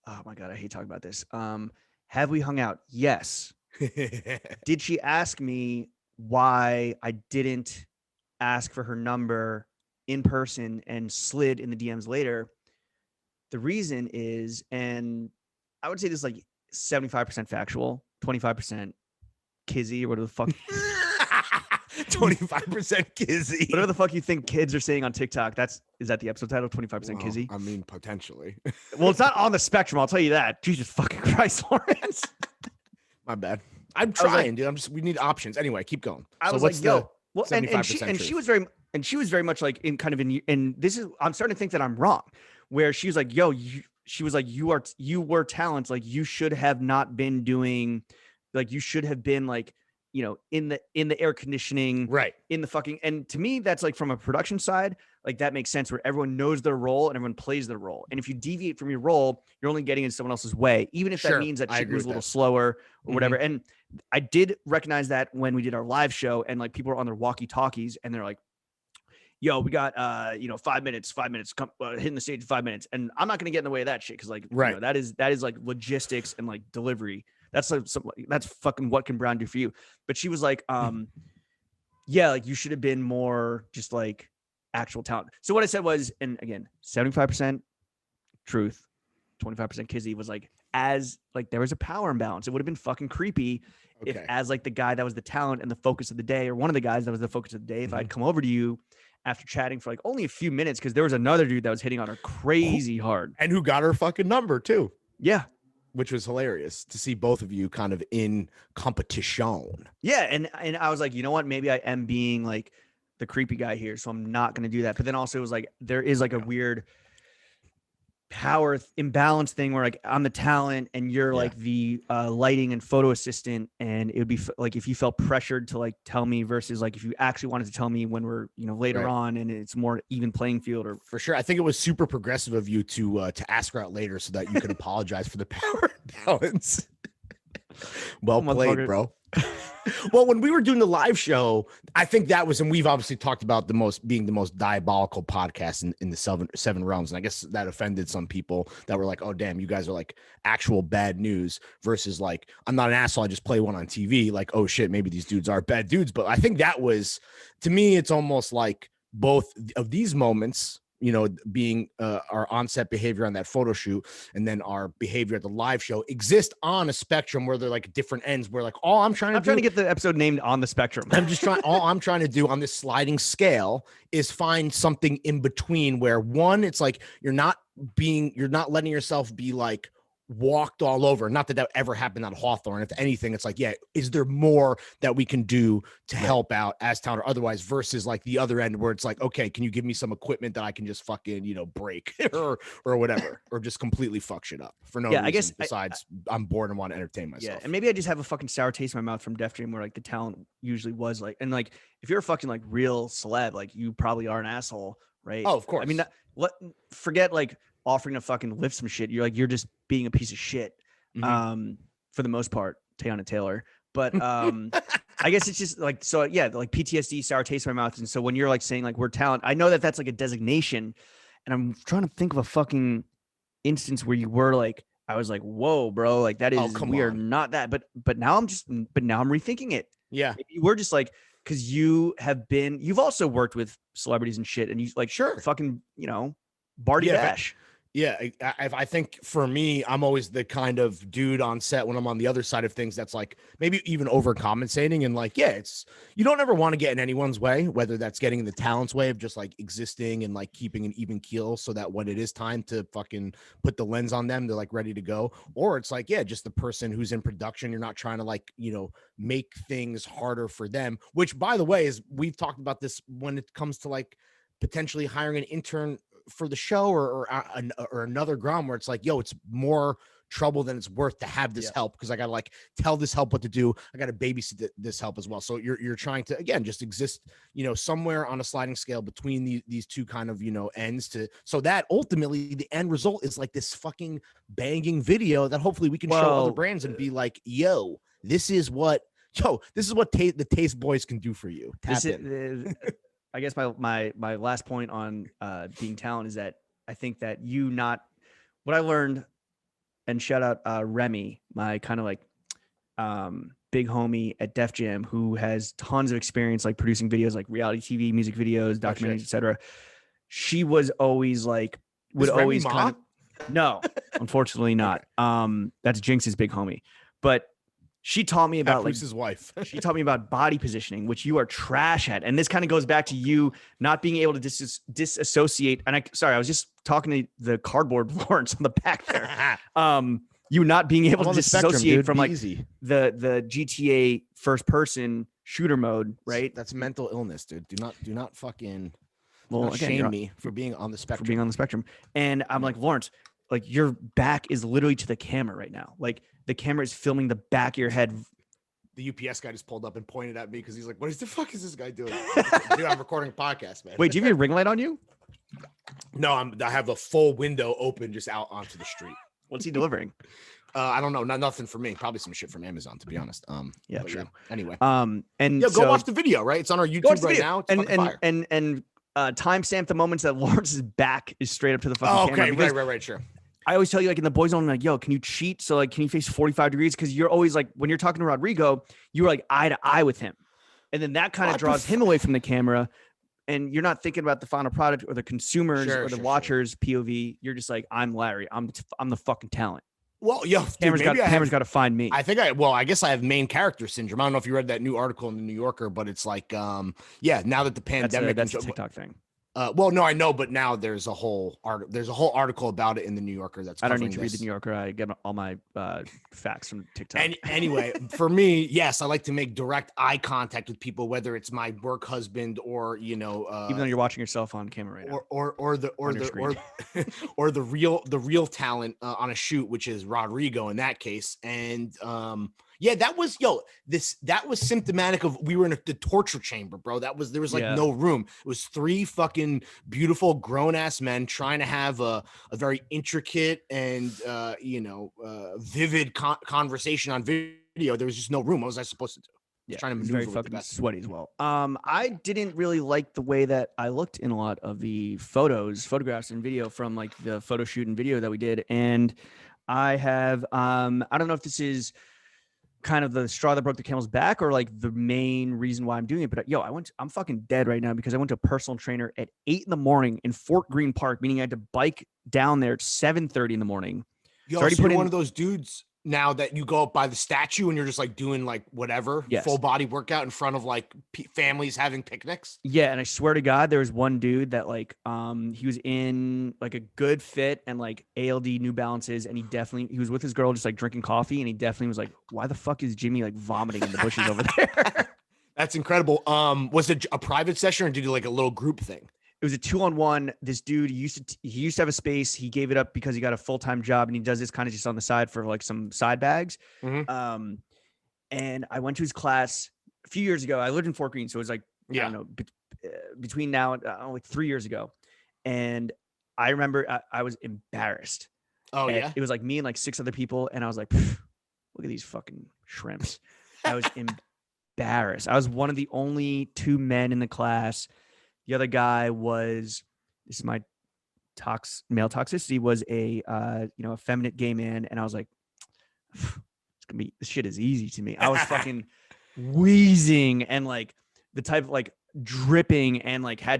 oh my God, I hate talking about this. Have we hung out? Yes. Did she ask me why I didn't ask for her number in person and slid in the DMs later? The reason is, and I would say this is like 75% factual, 25% Kizzy or whatever the fuck. 25% Kizzy. Whatever the fuck you think kids are saying on TikTok. Is that the episode title? 25% Kizzy? I mean, potentially. Well, it's not on the spectrum. I'll tell you that. Jesus fucking Christ, Lawrence. My bad. I'm trying, dude. We need options. Anyway, keep going. I was like, yo. Well, and she was very much like and this is, I'm starting to think that I'm wrong, where she was like, yo, she was like, you were talent. Like you should have not been doing, like you should have been like, in the air conditioning, right? In the fucking, and to me, that's like from a production side, like that makes sense where everyone knows their role and everyone plays their role. And if you deviate from your role, you're only getting in someone else's way, even if that means that she moves a little slower or whatever. And I did recognize that when we did our live show and like people were on their walkie talkies and they're like, yo, we got 5 minutes, come hitting the stage in 5 minutes. And I'm not gonna get in the way of that shit because like that is like logistics and like delivery. That's like that's fucking what can Brown do for you. But she was like, yeah, like you should have been more just like actual talent. So what I said was, and again, 75% truth, 25% Kizzy, was like, as like there was a power imbalance. It would have been fucking creepy if as like the guy that was the talent and the focus of the day, or one of the guys that was the focus of the day, if I'd come over to you after chatting for like only a few minutes, because there was another dude that was hitting on her crazy hard. And who got her fucking number too. Yeah. Which was hilarious to see both of you kind of in competition. Yeah. And I was like, you know what? Maybe I am being like the creepy guy here. So I'm not going to do that. But then also it was like, there is like a weird power imbalance thing where like I'm the talent and you're like the lighting and photo assistant, and it would be like if you felt pressured to like tell me versus like if you actually wanted to tell me when we're later on and it's more even playing field. Or for sure, I think it was super progressive of you to ask her out later so that you could apologize for the power imbalance. Well played, bro. Well, when we were doing the live show, I think that was, and we've obviously talked about being the most diabolical podcast in the seven realms. And I guess that offended some people that were like, oh, damn, you guys are like actual bad news versus like, I'm not an asshole, I just play one on TV. Like, oh shit, maybe these dudes are bad dudes. But I think that was, to me, it's almost like both of these moments, being our on-set behavior on that photo shoot and then our behavior at the live show exist on a spectrum where they're like different ends, where like all I'm trying to get the episode named On the Spectrum. All I'm trying to do on this sliding scale is find something in between where one, it's like you're not letting yourself be like walked all over. Not that ever happened on Hawthorne. If anything, it's like, yeah, is there more that we can do to help out as town or otherwise, versus like the other end where it's like, okay, can you give me some equipment that I can just fucking, break or whatever, or just completely fuck shit up for no reason. I guess besides I'm bored and want to entertain myself. Yeah, and maybe I just have a fucking sour taste in my mouth from Def Jam where like the talent usually was like, and like if you're a fucking like real celeb, like you probably are an asshole, right? Oh, of course. I mean, forget like offering to fucking lift some shit. You're just being a piece of shit. For the most part, Teyana Taylor. But I guess it's just like, so yeah, like PTSD, sour taste in my mouth. And so when you're like saying like we're talent, I know that that's like a designation, and I'm trying to think of a fucking instance where you were like, I was like, whoa, bro, like that is we are not that. But now I'm rethinking it. Yeah, maybe you were just like, because you've also worked with celebrities and shit, and you like fucking Barty Bash. Yeah, I think for me, I'm always the kind of dude on set when I'm on the other side of things that's like maybe even overcompensating, and like, yeah, you don't ever want to get in anyone's way, whether that's getting in the talent's way of just like existing and like keeping an even keel so that when it is time to fucking put the lens on them, they're like ready to go. Or it's like, yeah, just the person who's in production, you're not trying to like, make things harder for them, which by the way, is we've talked about this when it comes to like potentially hiring an intern for the show or another Grom, where it's like, yo, it's more trouble than it's worth to have this help, because I gotta like tell this help what to do. I gotta babysit this help as well. So you're trying to again just exist, somewhere on a sliding scale between these two kind of ends, so that ultimately the end result is like this fucking banging video that hopefully we can show other brands and be like, yo, this is what the Taste Boys can do for you. I guess my last point on being talent is that I think that what I learned, and shout out Remy, my kind of like big homie at Def Jam, who has tons of experience like producing videos like reality TV, music videos, documentaries, etc. She was always like, no, unfortunately not. That's Jinx's big homie, but she taught me about his wife. She taught me about body positioning, which you are trash at. And this kind of goes back to you not being able to disassociate. And I was just talking to the cardboard Lawrence on the back there. You not being able to disassociate from like the GTA first person shooter mode, right? That's mental illness, dude. Do not fucking shame me for being on the spectrum. And I'm like, Lawrence, like your back is literally to the camera right now. Like the camera is filming the back of your head. The UPS guy just pulled up and pointed at me because he's like, what the fuck is this guy doing? Dude, I'm recording a podcast, man. Wait, do you have your ring light on you? No, I have a full window open just out onto the street. What's he delivering? I don't know, nothing for me. Probably some shit from Amazon, to be honest. Yeah, true. Anyway, and go watch the video. Right, it's on our YouTube right now. It's fucking fire. And timestamp the moments that Lawrence's back is straight up to the fucking camera. Okay, right, sure. I always tell you, like in the boys' zone, I'm like, yo, can you cheat? So like, can you face 45 degrees? Because you're always like, when you're talking to Rodrigo, you're like eye to eye with him, and then that kind of draws him away from the camera. And you're not thinking about the final product or the consumers or the watchers POV. You're just like, I'm Larry. I'm the fucking talent. Well, yo, camera's got to find me. I think I guess I have main character syndrome. I don't know if you read that new article in the New Yorker, but it's like, now that the pandemic, that's a TikTok thing. Well, no, I know, but now there's a whole article about it in the New Yorker. I don't need to read the New Yorker. I get all my facts from TikTok. And anyway, for me, yes, I like to make direct eye contact with people, whether it's my work husband or even though you're watching yourself on camera right now, or the real talent on a shoot, which is Rodrigo in that case, and that was symptomatic of we were in the torture chamber, bro. There was no room. It was 3 fucking beautiful grown ass men trying to have a very intricate and vivid conversation on video. There was just no room. What was I supposed to do? Yeah, trying to maneuver very fucking sweaty as well. I didn't really like the way that I looked in a lot of the photographs and video from like the photo shoot and video that we did, and I have I don't know if this is kind of the straw that broke the camel's back or like the main reason why I'm doing it. But I'm fucking dead right now because I went to a personal trainer at 8 a.m. in Fort Greene Park, meaning I had to bike down there at 7:30 in the morning. Yo, so you're one of those dudes now that you go up by the statue and you're just like doing like whatever full body workout in front of like families having picnics. Yeah. And I swear to God, there was one dude that like, he was in like a good fit and like ALD New Balances. And he was with his girl, just like drinking coffee. And he definitely was like, why the fuck is Jimmy like vomiting in the bushes over there? That's incredible. Was it a private session or did you do like a little group thing? It was a 2-on-1. This dude he used to have a space. He gave it up because he got a full-time job and he does this kind of just on the side for like some side bags. Mm-hmm. And I went to his class a few years ago. I lived in Fort Greene, so it was like, I don't know, between now and like 3 years ago. And I remember I was embarrassed. Oh, yeah? It was like me and like 6 other people. And I was like, look at these fucking shrimps. I was embarrassed. I was one of the only 2 men in the class. The other guy was, this is my male toxicity, was a effeminate gay man. And I was like, this shit is easy to me. I was fucking wheezing and like the type of like dripping and like I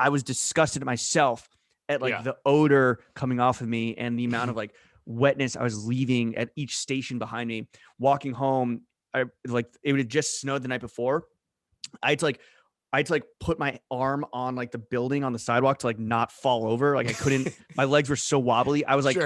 was disgusted at myself at like the odor coming off of me and the amount of like wetness I was leaving at each station behind me. Walking home, it would have just snowed the night before. I had to put my arm on like the building on the sidewalk to like not fall over. Like I couldn't, my legs were so wobbly. I was like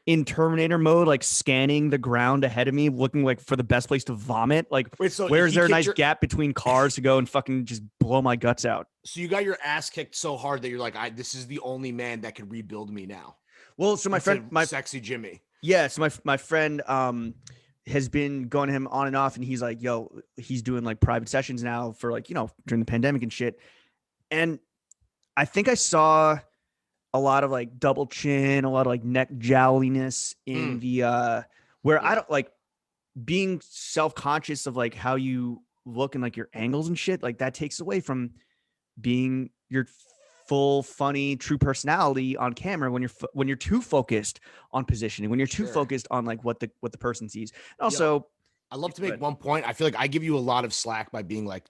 in Terminator mode, like scanning the ground ahead of me, looking like for the best place to vomit. Like, where's there a nice gap between cars to go and fucking just blow my guts out? So you got your ass kicked so hard that you're like, this is the only man that can rebuild me now. Well, so my sexy Jimmy. Yeah. So my friend, has been going to him on and off, and he's like, yo, he's doing like private sessions now for like, during the pandemic and shit. And I think I saw a lot of like double chin, a lot of like neck jowliness in the, where I don't like being self-conscious of like how you look and like your angles and shit. Like that takes away from being your full, funny, true personality on camera when you're too focused on positioning, when you're too focused on like what the person sees. And also, I love to make one point. I feel like I give you a lot of slack by being like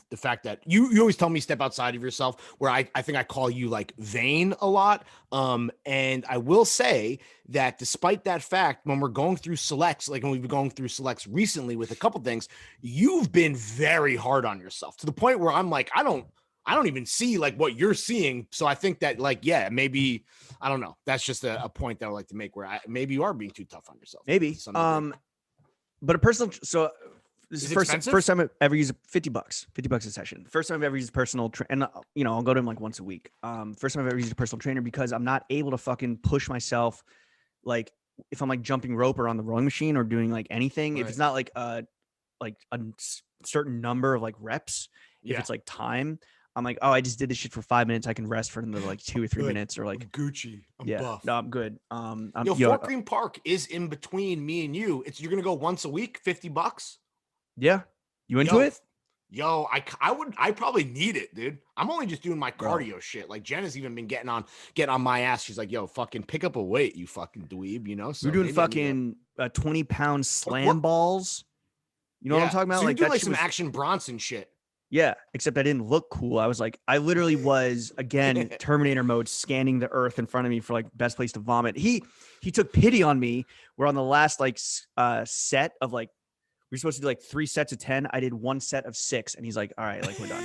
the fact that you always tell me step outside of yourself, where I think I call you like vain a lot. And I will say that despite that fact, when we're going through selects, like when we've been going through selects recently with a couple things, you've been very hard on yourself to the point where I'm like, I don't even see like what you're seeing. So I think that like, maybe, I don't know. That's just a point that I like to make where maybe you are being too tough on yourself. Maybe. But a personal, so this is first time I've ever used $50 a session. First time I've ever used a personal and I'll go to him like once a week. First time I've ever used a personal trainer because I'm not able to fucking push myself. Like if I'm like jumping rope or on the rowing machine or doing like anything, if it's not like a certain number of like reps, if it's like time, I'm like, oh, I just did this shit for 5 minutes. I can rest for another like 2 or 3 Good. minutes or like I'm Gucci. I'm yeah. buff. No, I'm good. Fort Greene Park is in between me and you. You're gonna go once a week, $50. Yeah, you into it? I probably need it, dude. I'm only just doing my Bro. cardio shit. Like Jenna's even been getting on my ass. She's like, yo, fucking pick up a weight, you fucking dweeb, you know? So We're doing fucking 20-pound slam balls. You know what I'm talking about? So like you're doing that like shit some was, Action Bronson shit. yeah, except I didn't look cool. I was like, I literally was again Terminator mode, scanning the earth in front of me for like best place to vomit. He took pity on me. We're on the last like set of like, we're supposed to do like 3 sets of 10. I did 1 set of 6, and he's like, all right, like we're done.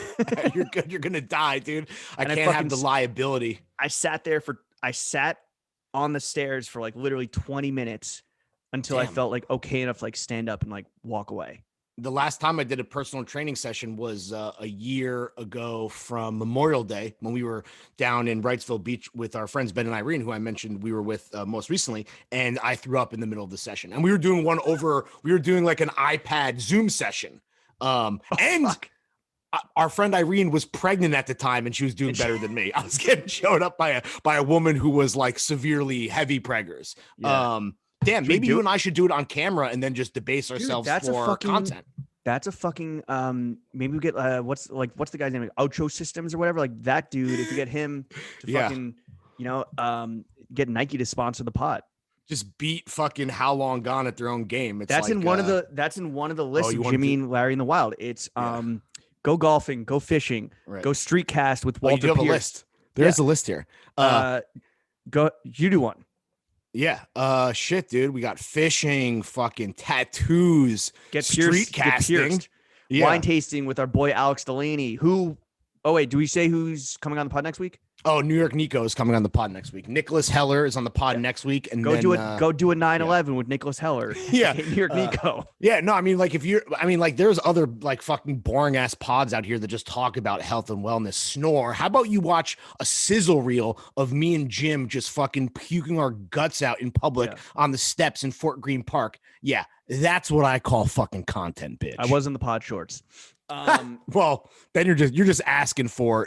You're good. You're gonna die, dude. I And can't have the liability. I sat on the stairs for like literally 20 minutes until I felt like okay enough to like stand up and like walk away. The last time I did a personal training session was a year ago from Memorial Day when we were down in Wrightsville Beach with our friends Ben and Irene, who I mentioned we were with most recently, and I threw up in the middle of the session. And we were doing like an iPad Zoom session. Fuck. Our friend Irene was pregnant at the time, and she was doing better than me. I was getting showed up by a woman who was like severely heavy preggers. Yeah. Damn, maybe you and I should do it on camera and then just debase ourselves for content. That's a fucking maybe we get what's the guy's name, like Ocho Systems or whatever, like that dude. If you get him to fucking get Nike to sponsor the pod, just beat fucking How Long Gone at their own game. That's in one of the lists of Jimmy and Larry in the Wild. It's go golfing, go fishing, go street cast with Walter Pierce. A list. There's a list here. Go, you do one. Yeah. Shit, dude. We got fishing, fucking tattoos, street casting, wine tasting with our boy Alex Delaney. Who? Oh wait, do we say who's coming on the pod next week? Oh, New York Nico is coming on the pod next week. Nicholas Heller is on the pod next week, and go do a 9/11 with Nicholas Heller. Yeah, New York Nico. Yeah, no, I mean, like there's other like fucking boring ass pods out here that just talk about health and wellness. Snore. How about you watch a sizzle reel of me and Jim just fucking puking our guts out in public on the steps in Fort Greene Park? Yeah, that's what I call fucking content, bitch. I was in the pod shorts. Well, then you're just asking for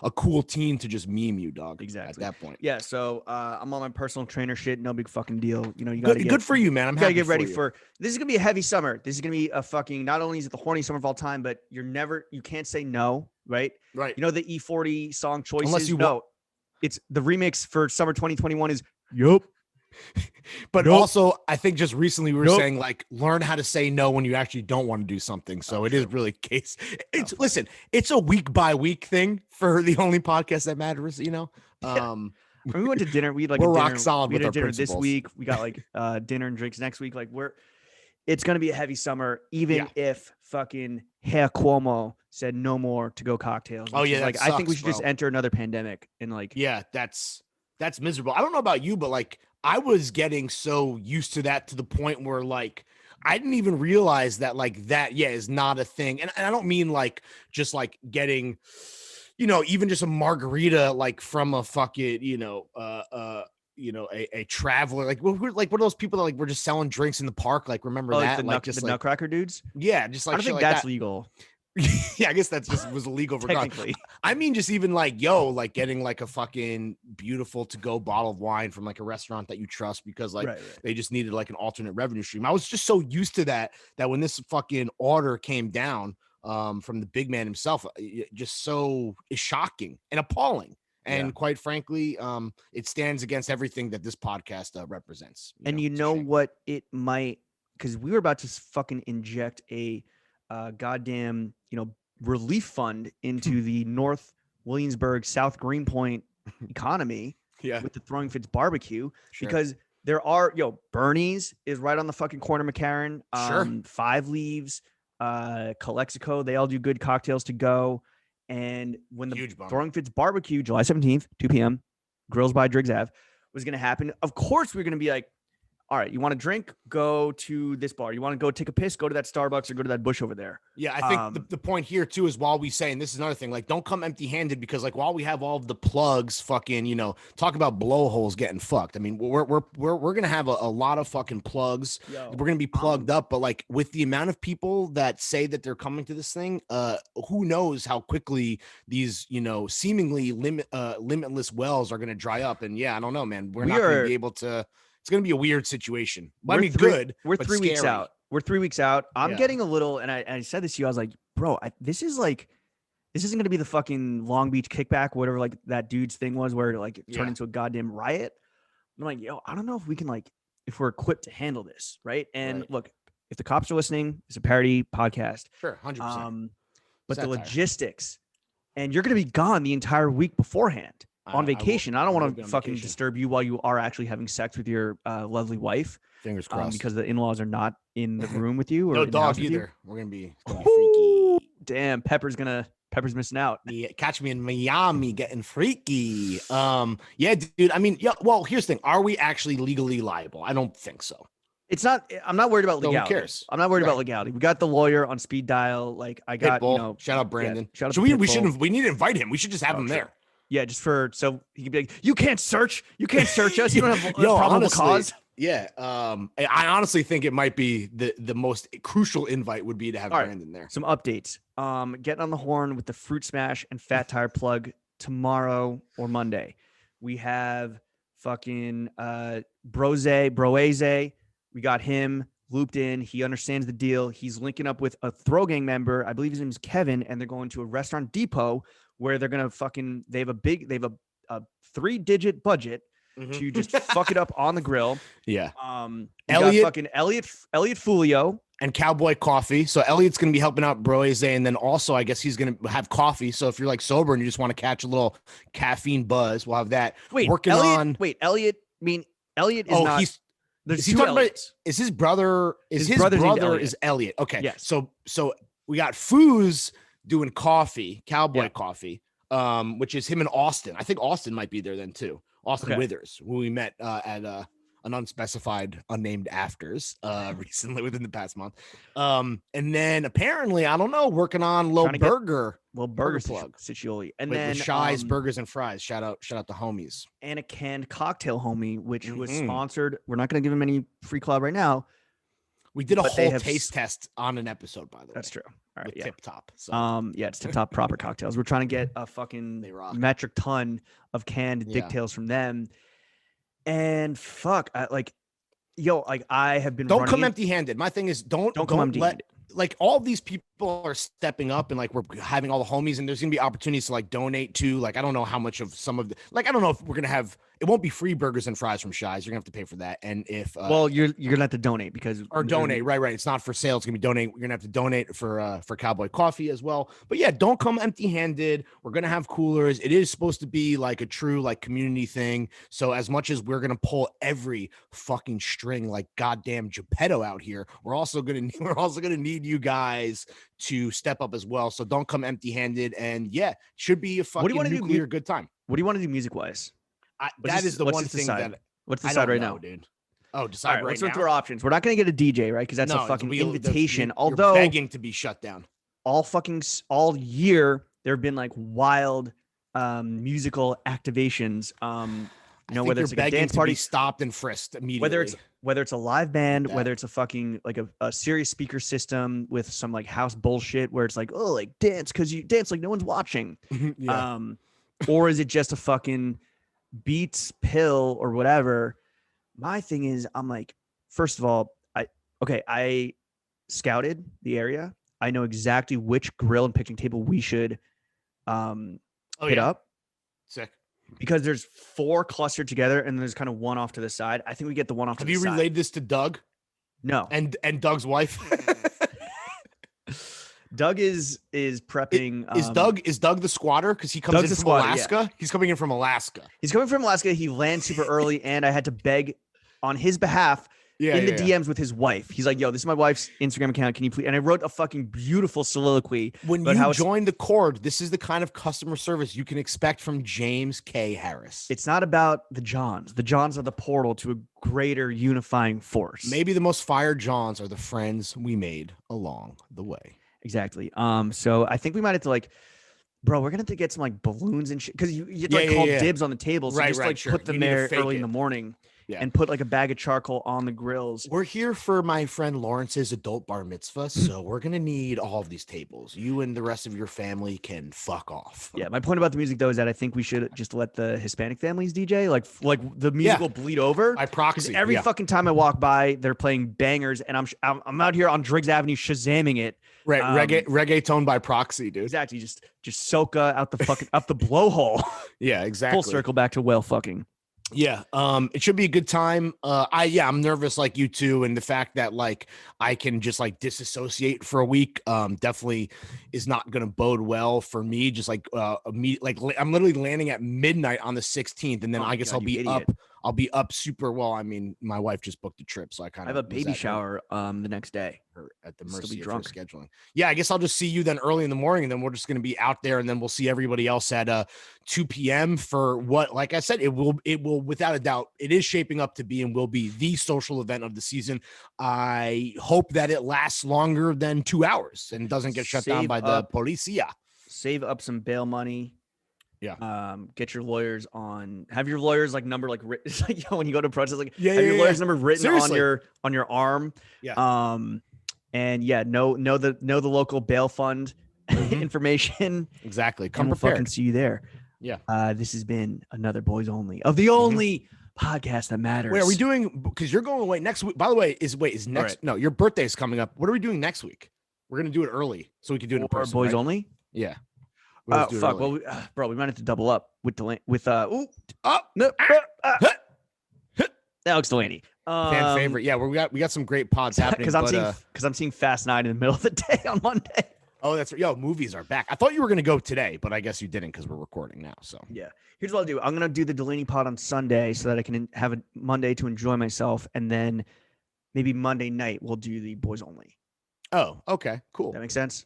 a cool team to just meme you, dog. Exactly. At that point. Yeah. So I'm on my personal trainer shit. No big fucking deal. You know, you gotta good for you, man. I'm happy. Gotta get ready for this. Is gonna be a heavy summer. This is gonna be a fucking, not only is it the horny summer of all time, but you can't say no, right? Right. You know the E40 song choices. Unless you it's the remix for summer 2021 is yup. But also, I think just recently we were saying like learn how to say no when you actually don't want to do something. So it is really case. Listen, it's a week by week thing for the only podcast that matters. You know. When we went to dinner, we had like we're a dinner, rock solid we had with a our dinner principles. this week. We got like dinner and drinks next week. Like it's gonna be a heavy summer, even if fucking Herr Cuomo said no more to go cocktails. Oh yeah, like I think we should just enter another pandemic and like that's miserable. I don't know about you, but like I was getting so used to that to the point where like I didn't even realize that like that is not a thing. And I don't mean like just like getting, even just a margarita like from a fucking, a traveler, like what are those people that like were just selling drinks in the park? Like remember that? Like the Nutcracker dudes? Yeah, just like I don't think like that's that. Legal. Yeah, I guess that's just was illegal for technically. I mean, just even like getting like a fucking beautiful to go bottle of wine from like a restaurant that you trust because like they just needed like an alternate revenue stream. I was just so used to that when this fucking order came down from the big man himself, just so is shocking and appalling. And quite frankly, it stands against everything that this podcast represents. And you know what it might, because we were about to fucking inject a goddamn, relief fund into the North Williamsburg, South Greenpoint economy with the Throwing Fits barbecue, because there are, Bernie's is right on the fucking corner of McCarran, 5 Leaves, Calexico, they all do good cocktails to go. And when the Throwing Fits barbecue, July 17th, 2 p.m., Grills by Driggs Ave, was going to happen, of course we're going to be like, all right, you want a drink? Go to this bar. You want to go take a piss? Go to that Starbucks or go to that bush over there. Yeah, I think the point here too is while we say, and this is another thing, like don't come empty-handed because like while we have all of the plugs, fucking, you know, talk about blowholes getting fucked. I mean, we're gonna have a lot of fucking plugs. Yo, we're gonna be plugged up, but like with the amount of people that say that they're coming to this thing, who knows how quickly these, you know, seemingly limitless wells are gonna dry up. And yeah, I don't know, man. We're not gonna be able to. It's going to be a weird situation. I mean, good. We're 3 weeks out. We're 3 weeks out. I'm getting a little, and I said this to you. I was like, bro, this isn't going to be the fucking Long Beach kickback, whatever, like that dude's thing was where like it turned into a goddamn riot. I'm like, yo, I don't know if we can if we're equipped to handle this. Right. And look, if the cops are listening, it's a parody podcast. Sure. 100%. But the logistics, and you're going to be gone the entire week beforehand. On vacation. I don't want to fucking disturb you while you are actually having sex with your lovely wife. Fingers crossed. Because the in-laws are not in the room with you. Or no dog either. We're gonna be freaky. Damn, Pepper's missing out. Yeah, catch me in Miami getting freaky. Yeah, dude. I mean, yeah. Well, here's the thing: are we actually legally liable? I don't think so. It's not. I'm not worried about legality. Who cares? I'm not worried about legality. We got the lawyer on speed dial. Like I got, Pitbull. you know. Shout out Brandon. Yeah, shout out. So we need to invite him. We should just have him there. Yeah, just so he can be like, you can't search us. You don't have a probable honestly, cause. Yeah. I honestly think it might be the most crucial invite would be to have Brandon there. Some updates. Getting on the horn with the Fruit Smash and Fat Tire plug tomorrow or Monday. We have fucking Broeze. We got him looped in. He understands the deal. He's linking up with a Throw Gang member. I believe his name is Kevin, and they're going to a restaurant depot where they're gonna they have a 3-digit budget to just fuck it up on the grill. Yeah. Elliot Fulio and Cowboy Coffee. So Elliot's gonna be helping out Broeze, and then also I guess he's gonna have coffee. So if you're like sober and you just want to catch a little caffeine buzz, we'll have that. Elliot is not. There's two Elliots. Is his brother? His brother is Elliot. Okay. Yes. So we got Foos doing coffee, Cowboy Coffee, which is him and Austin. I think Austin might be there then too. Austin Withers, who we met at an unspecified, unnamed afters recently within the past month. And then apparently, I don't know, working on Little Burger plug. Situoli. And with then Shy's Burgers and Fries. Shout out the homies. And a canned cocktail homie, which was sponsored. We're not going to give him any free club right now. We did a whole taste test on an episode, by the way. That's true. All right, Tip Top. So. It's Tip Top proper cocktails. We're trying to get a fucking metric ton of canned dicktails from them. And fuck, I have been. Don't come empty-handed. My thing is, don't come empty-handed. Like all of these people are stepping up, and like we're having all the homies, and there's gonna be opportunities to like donate to. Like I don't know how much of some of the I don't know if we're gonna have. It won't be free burgers and fries from Shy's. You're gonna have to pay for that. And if you're gonna have to donate donate. Right. It's not for sale. It's gonna be donate. We're gonna have to donate for Cowboy Coffee as well. But yeah, don't come empty-handed. We're gonna have coolers. It is supposed to be like a true like community thing. So as much as we're gonna pull every fucking string like goddamn Geppetto out here, we're also gonna need you guys to step up as well. So don't come empty-handed. And yeah, should be a fucking nuclear good time. What do you want to do music-wise? That is the one thing that let's decide right now, dude. Oh, decide right now. Let's go through our options. We're not going to get a DJ, right? Because that's a fucking invitation. Although begging to be shut down all year, there have been like wild musical activations. Whether it's like a dance party, stopped and frisked immediately. Whether it's a live band, whether it's a fucking like a serious speaker system with some like house bullshit where it's like, oh, like dance because you dance like no one's watching. Or is it just a fucking Beats pill or whatever? My thing is, I'm like, first of all, I scouted the area. I know exactly which grill and picnic table we should hit up. Sick. Because there's 4 clustered together and there's kind of one off to the side. I think we get the one off to the side. Have you relayed this to Doug? No. And Doug's wife? Doug is prepping. Is Doug the squatter? Because he comes in from Alaska. Yeah. He's coming in from Alaska. He lands super early, and I had to beg on his behalf in the DMs with his wife. He's like, yo, this is my wife's Instagram account. Can you please? And I wrote a fucking beautiful soliloquy. When you join the Cord, this is the kind of customer service you can expect from James K. Harris. It's not about the Johns. The Johns are the portal to a greater unifying force. Maybe the most fire Johns are the friends we made along the way. Exactly. So I think we might have to like, bro, we're gonna have to get some like balloons and shit because you have to like call dibs on the table. So just like put them there early in the morning. Yeah. And put like a bag of charcoal on the grills. We're here for my friend Lawrence's adult bar mitzvah, so we're gonna need all of these tables. You and the rest of your family can fuck off. Yeah, my point about the music though is that I think we should just let the Hispanic families DJ, like the music will bleed over by proxy. Every fucking time I walk by, they're playing bangers, and I'm out here on Driggs Avenue shazamming it. Right, reggaeton by proxy, dude. Exactly, just soca out the fucking up the blowhole. Yeah, exactly. Full circle back to whale fucking. Yeah, it should be a good time. I'm nervous like you too, and the fact that like I can just like disassociate for a week definitely is not going to bode well for me. Just like I'm literally landing at midnight on the 16th, and then I guess I'll be up super well. I mean, my wife just booked a trip, so I have a baby shower the next day. At the mercy of her scheduling. Yeah, I guess I'll just see you then early in the morning, and then we're just going to be out there, and then we'll see everybody else at 2 p.m. for what, like I said, it will without a doubt, it is shaping up to be and will be the social event of the season. I hope that it lasts longer than 2 hours and doesn't get shut down by the policia. Save up some bail money. Yeah. Get your lawyers on. Have your lawyers like number like it's like when you go to protest, like have your lawyers number written on your arm. Yeah. And know the local bail fund information. Exactly. Come prepared. Fucking see you there. Yeah. This has been another Boys Only of the only podcast that matters. Wait, are we doing? Because you're going away next week. By the way, is next? Right. No, your birthday's coming up. What are we doing next week? We're gonna do it early so we can do it in person. Boys Only. Yeah. Fuck. Well, bro, we might have to double up with Alex Delaney. Fan favorite. Yeah, we got some great pods happening. Because I'm seeing Fast 9 in the middle of the day on Monday. Oh, that's right. Yo, movies are back. I thought you were gonna go today, but I guess you didn't because we're recording now. So yeah, here's what I'll do. I'm gonna do the Delaney pod on Sunday so that I can have a Monday to enjoy myself, and then maybe Monday night we'll do the Boys Only. Oh, okay, cool. That makes sense.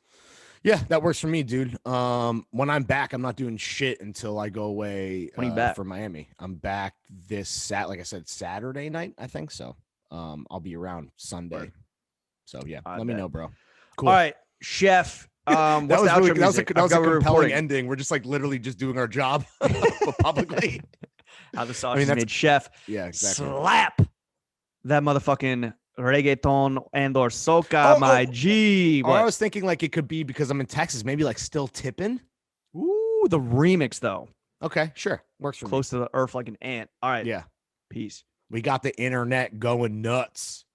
Yeah, that works for me, dude. When I'm back, I'm not doing shit until I go away for Miami. I'm back like I said, Saturday night, I think so. I'll be around Sunday. Right. So yeah, let me know, bro. Cool. All right, Chef. That was a compelling ending. We're just like literally just doing our job but publicly. How the sausage is made, Chef. Yeah, exactly. Slap that motherfucking reggaeton and or soca, G. I was thinking like it could be because I'm in Texas, maybe like Still Tippin'. Ooh, the remix though. Okay, sure. Works for me. Close to the earth like an ant. All right. Yeah. Peace. We got the internet going nuts.